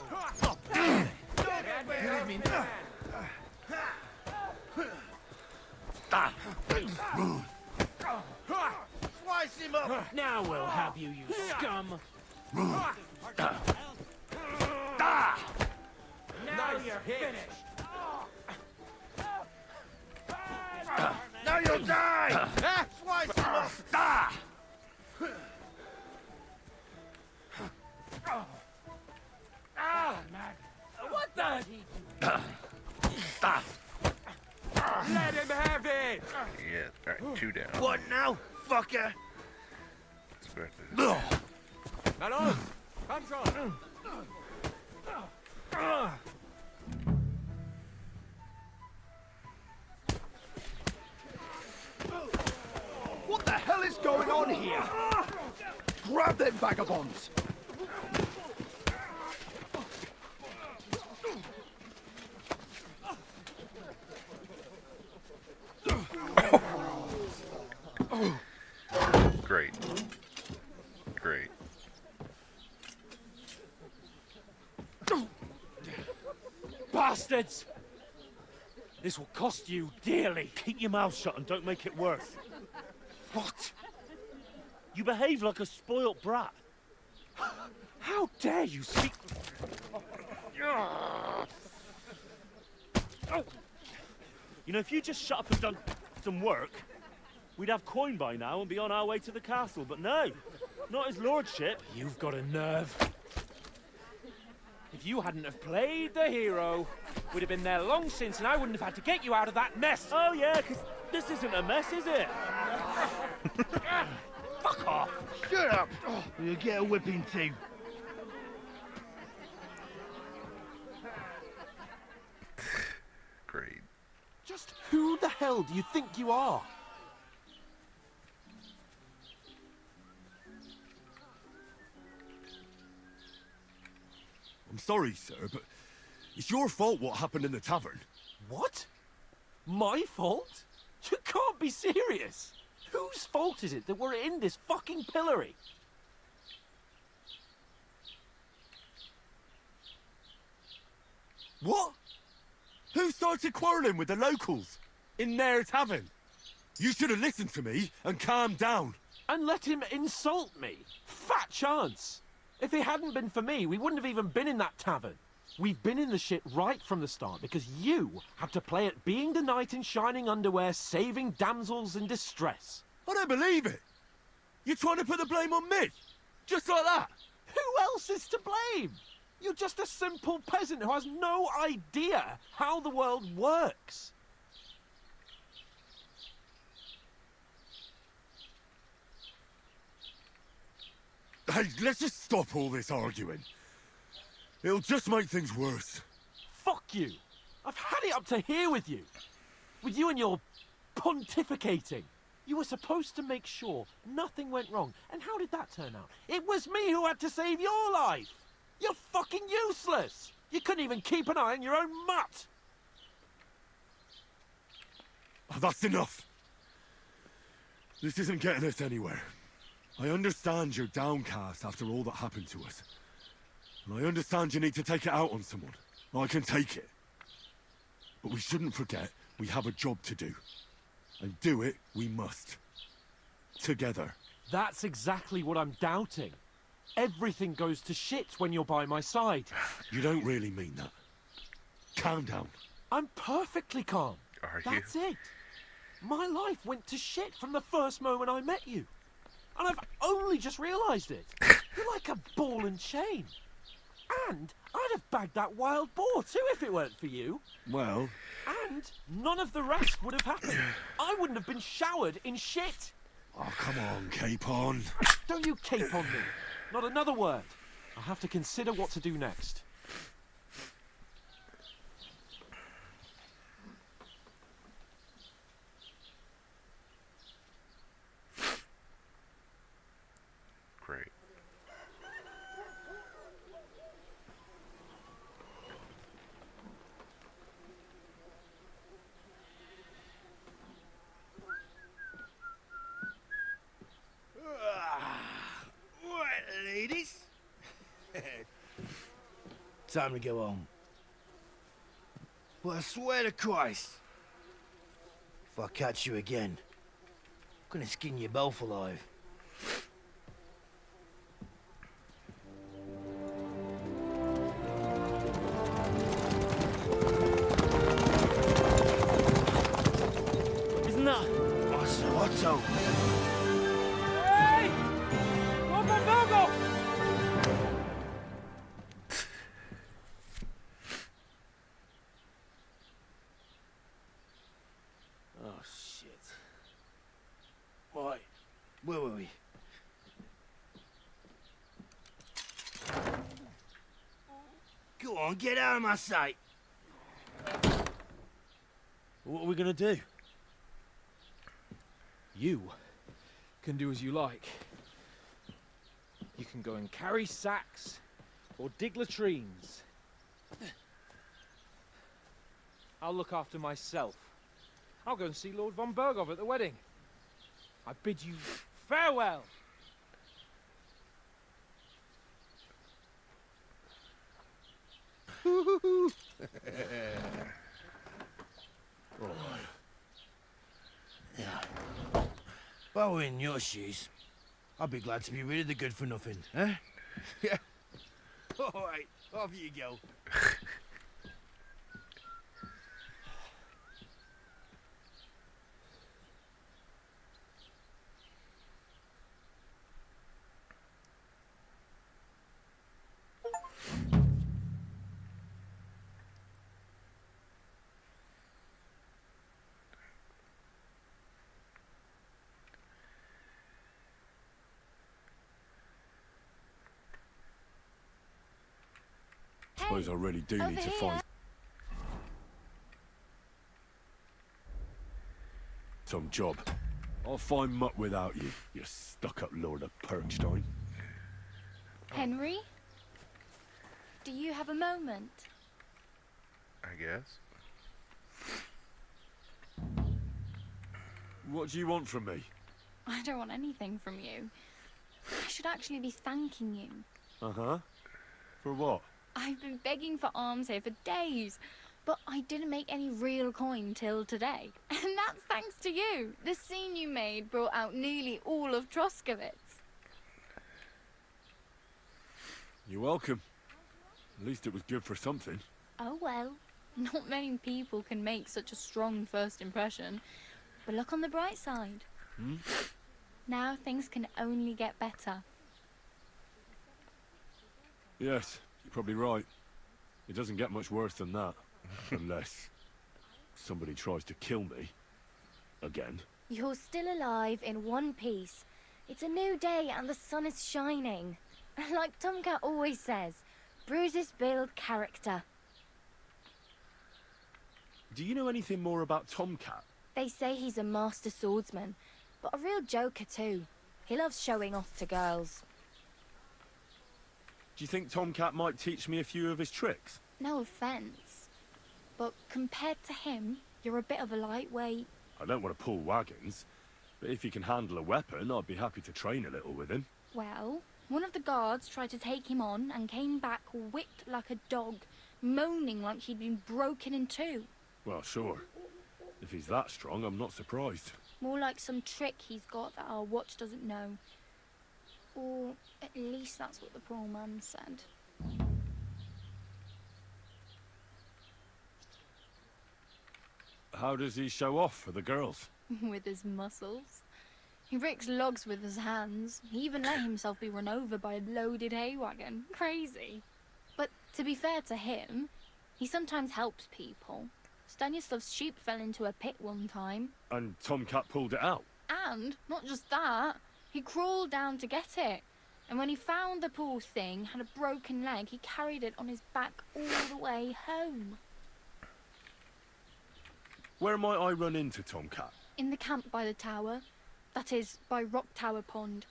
Leave me now! Slice him up! Now we'll have you, you scum! Now you're finished! Now you'll die! Slice him up! What the? Let him have it! Yeah, alright, 2 down. What now, fucker? Let's go after this. Manos, come on! What the hell is going on here? Grab them vagabonds! Great. Great. Bastards! This will cost you dearly. Keep your mouth shut and don't make it worse. What? You behave like a spoilt brat. How dare you speak... You know, if you just shut up and done some work, we'd have coin by now and be on our way to the castle, but no, not his lordship. You've got a nerve. If you hadn't have played the hero, we'd have been there long since and I wouldn't have had to get you out of that mess. Oh yeah, because this isn't a mess, is it? Fuck off. Shut up! You'll get a whipping too. Great. Just who the hell do you think you are? I'm sorry, sir, but it's your fault what happened in the tavern. What? My fault? You can't be serious. Whose fault is it that we're in this fucking pillory? What? Who started quarrelling with the locals? In their tavern? You should have listened to me and calmed down. And let him insult me? Fat chance. If it hadn't been for me, we wouldn't have even been in that tavern. We've been in the shit right from the start because you had to play at being the knight in shining underwear, saving damsels in distress. I don't believe it. You're trying to put the blame on me? Just like that? Who else is to blame? You're just a simple peasant who has no idea how the world works. Hey, let's just stop all this arguing. It'll just make things worse. Fuck you. I've had it up to here with you. With you and your pontificating. You were supposed to make sure nothing went wrong. And how did that turn out? It was me who had to save your life! You're fucking useless! You couldn't even keep an eye on your own mutt! Oh, that's enough! This isn't getting us anywhere. I understand you're downcast after all that happened to us. And I understand you need to take it out on someone. I can take it. But we shouldn't forget we have a job to do. And do it we must. Together. That's exactly what I'm doubting. Everything goes to shit when you're by my side. You don't really mean that. Calm down. I'm perfectly calm. Are you? That's it. My life went to shit from the first moment I met you. And I've only just realised it. You're like a ball and chain. And I'd have bagged that wild boar too if it weren't for you. Well... And none of the rest would have happened. I wouldn't have been showered in shit. Oh, come on, Capon. Don't you cape on me. Not another word. I'll have to consider what to do next. Great. Right, ladies. Time to go home. Well, I swear to Christ, if I catch you again, I'm gonna skin you both alive. Isn't that? Otto. Hey! Lord Bondogo! Oh, shit. Right, where were we? Go on, get out of my sight. What are we gonna do? You can do as you like. You can go and carry sacks or dig latrines. I'll look after myself. I'll go and see Lord von Bergov at the wedding. I bid you farewell. If I were in your shoes, I'd be glad to be rid of the good for nothing, eh? Yeah. All right, off you go. Suppose I really do need to find some job. I'll find mutt without you, you stuck-up Lord of Perkstein. Henry? Do you have a moment? I guess. What do you want from me? I don't want anything from you. I should actually be thanking you. Uh-huh. For what? I've been begging for alms here for days, but I didn't make any real coin till today. And that's thanks to you. The scene you made brought out nearly all of Troskowitz. You're welcome. At least it was good for something. Oh well, not many people can make such a strong first impression. But look on the bright side. Hmm? Now things can only get better. Yes, you're probably right. It doesn't get much worse than that. Unless somebody tries to kill me. Again. You're still alive in one piece. It's a new day and the sun is shining. Like Tomcat always says, bruises build character. Do you know anything more about Tomcat? They say he's a master swordsman, but a real joker too. He loves showing off to girls. Do you think Tomcat might teach me a few of his tricks? No offence, but compared to him, you're a bit of a lightweight. I don't want to pull wagons, but if he can handle a weapon, I'd be happy to train a little with him. Well, one of the guards tried to take him on and came back whipped like a dog, moaning like he'd been broken in two. Well, sure. If he's that strong, I'm not surprised. More like some trick he's got that our watch doesn't know. Or at least that's what the poor man said. How does he show off for the girls? With his muscles. He ricks logs with his hands. He even let himself be run over by a loaded hay wagon. Crazy. But to be fair to him, he sometimes helps people. Stanislav's sheep fell into a pit one time. And Tomcat pulled it out? And, not just that, he crawled down to get it. And when he found the poor thing had a broken leg, he carried it on his back all the way home. Where might I run into Tomcat? In the camp by the tower. That is, by Rock Tower Pond.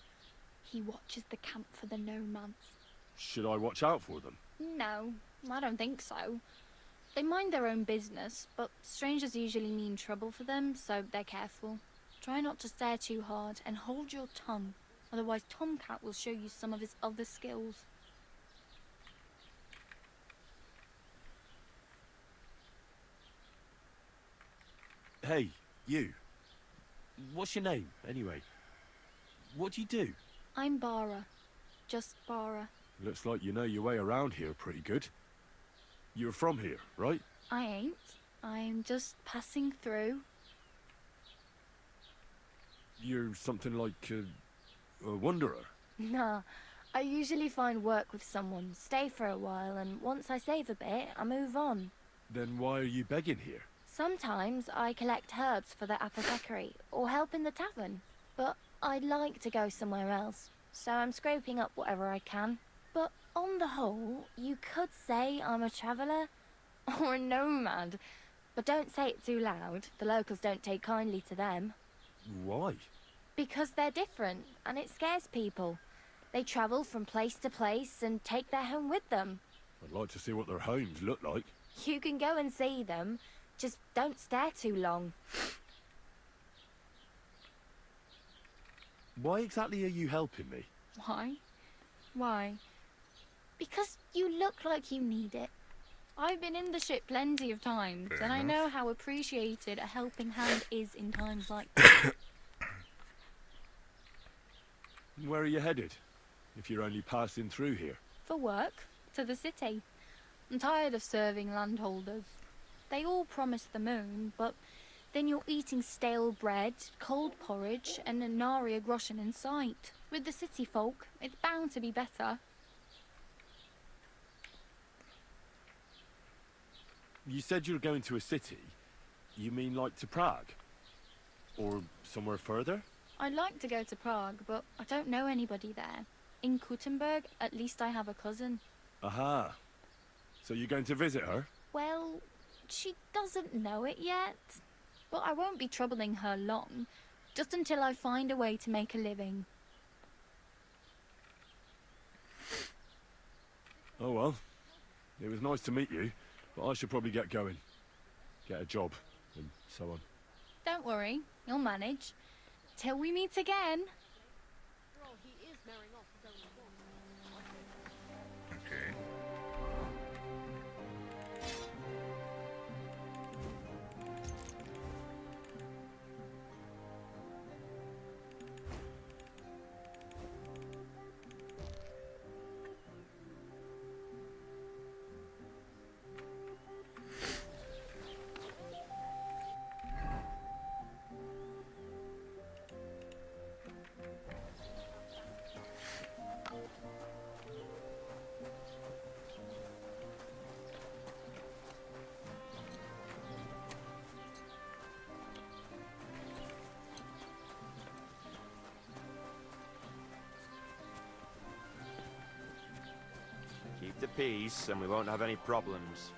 He watches the camp for the nomads. Should I watch out for them? No, I don't think so. They mind their own business, but strangers usually mean trouble for them, so they're careful. Try not to stare too hard and hold your tongue, otherwise Tomcat will show you some of his other skills. Hey, you. What's your name, anyway? What do you do? I'm Bara. Just Bara. Looks like you know your way around here pretty good. You're from here, right? I ain't. I'm just passing through. You're something like a wanderer? Nah, I usually find work with someone, stay for a while, and once I save a bit, I move on. Then why are you begging here? Sometimes I collect herbs for the apothecary, or help in the tavern. But I'd like to go somewhere else, so I'm scraping up whatever I can. But on the whole, you could say I'm a traveller, or a nomad. But don't say it too loud, the locals don't take kindly to them. Why? Because they're different, and it scares people. They travel from place to place and take their home with them. I'd like to see what their homes look like. You can go and see them, just don't stare too long. Why exactly are you helping me? Why? Why? Because you look like you need it. I've been in the ship plenty of times, Fair and I enough. know how appreciated a helping hand is in times like this. Where are you headed? If you're only passing through here. For work, to the city. I'm tired of serving landholders. They all promise the moon, but then you're eating stale bread, cold porridge, and a nary a groschen in sight. With the city folk, it's bound to be better. You said you're going to a city. You mean like to Prague? Or somewhere further? I'd like to go to Prague, but I don't know anybody there. In Kuttenberg, at least I have a cousin. Aha. So you're going to visit her? Well, she doesn't know it yet. But I won't be troubling her long, just until I find a way to make a living. Oh well. It was nice to meet you, but I should probably get going. Get a job, and so on. Don't worry, you'll manage. Till we meet again. Okay. Keep the peace, and we won't have any problems.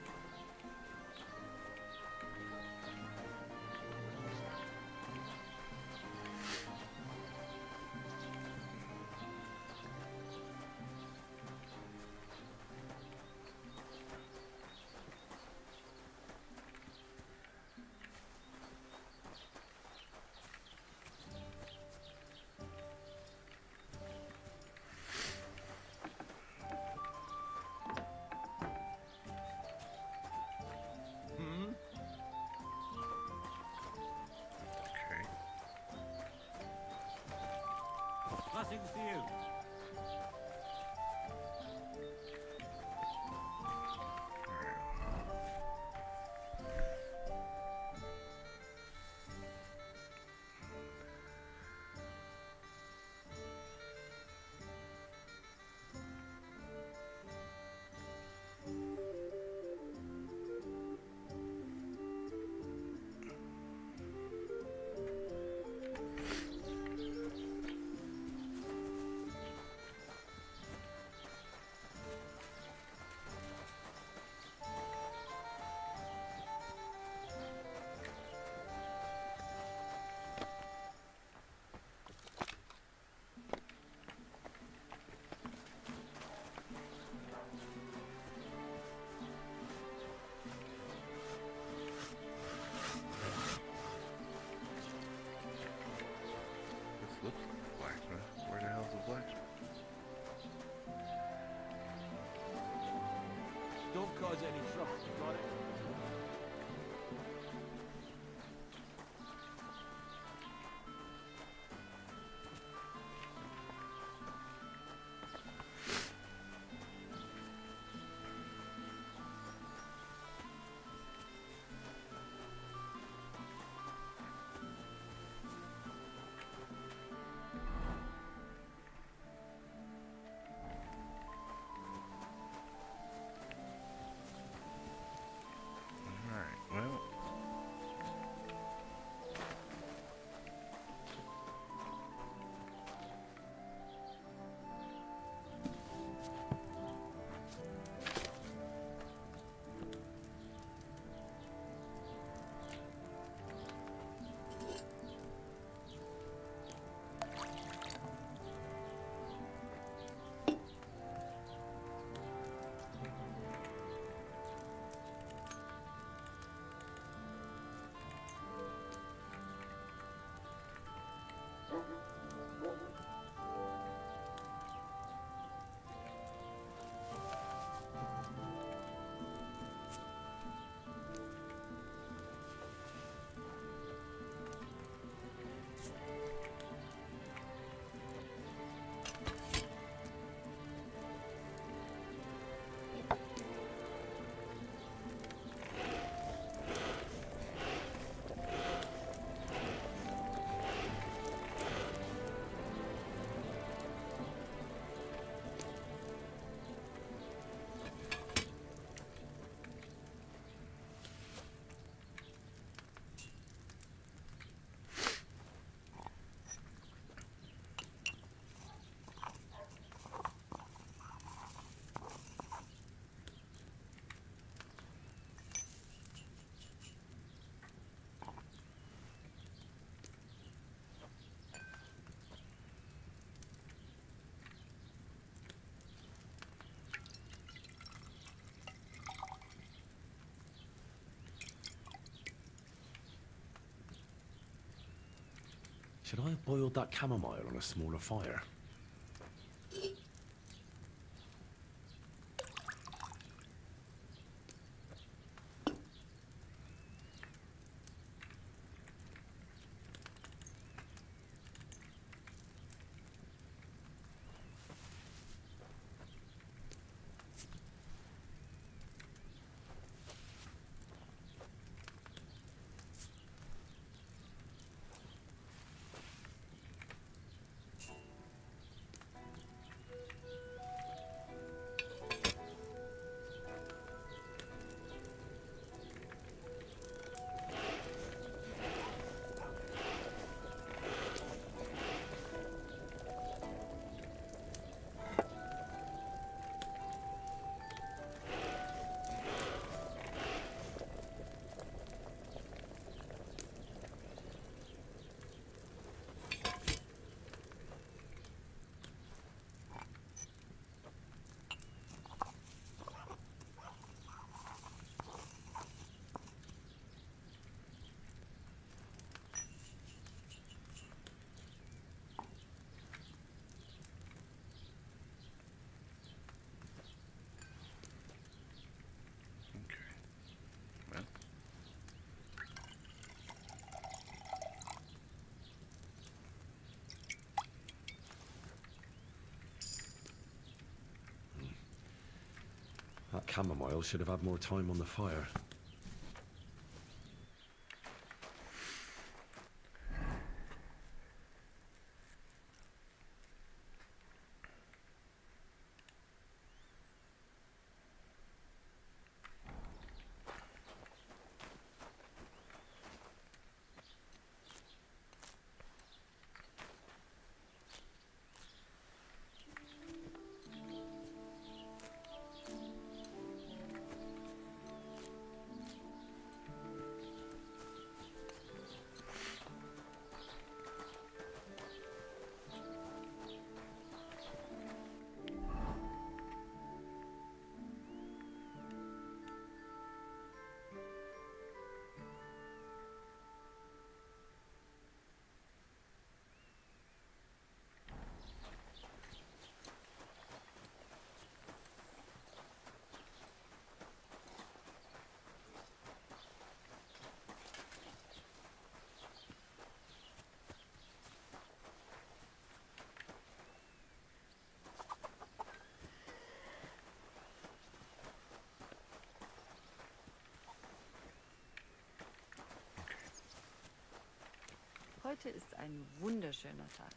happens to you? This looks like a blacksmith. Where the hell's the blacksmith? Don't cause any trouble, got it? Alright, well. Should I have boiled that chamomile on a smaller fire? chamomile should have had more time on the fire. Heute ist ein wunderschöner Tag.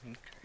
Okay.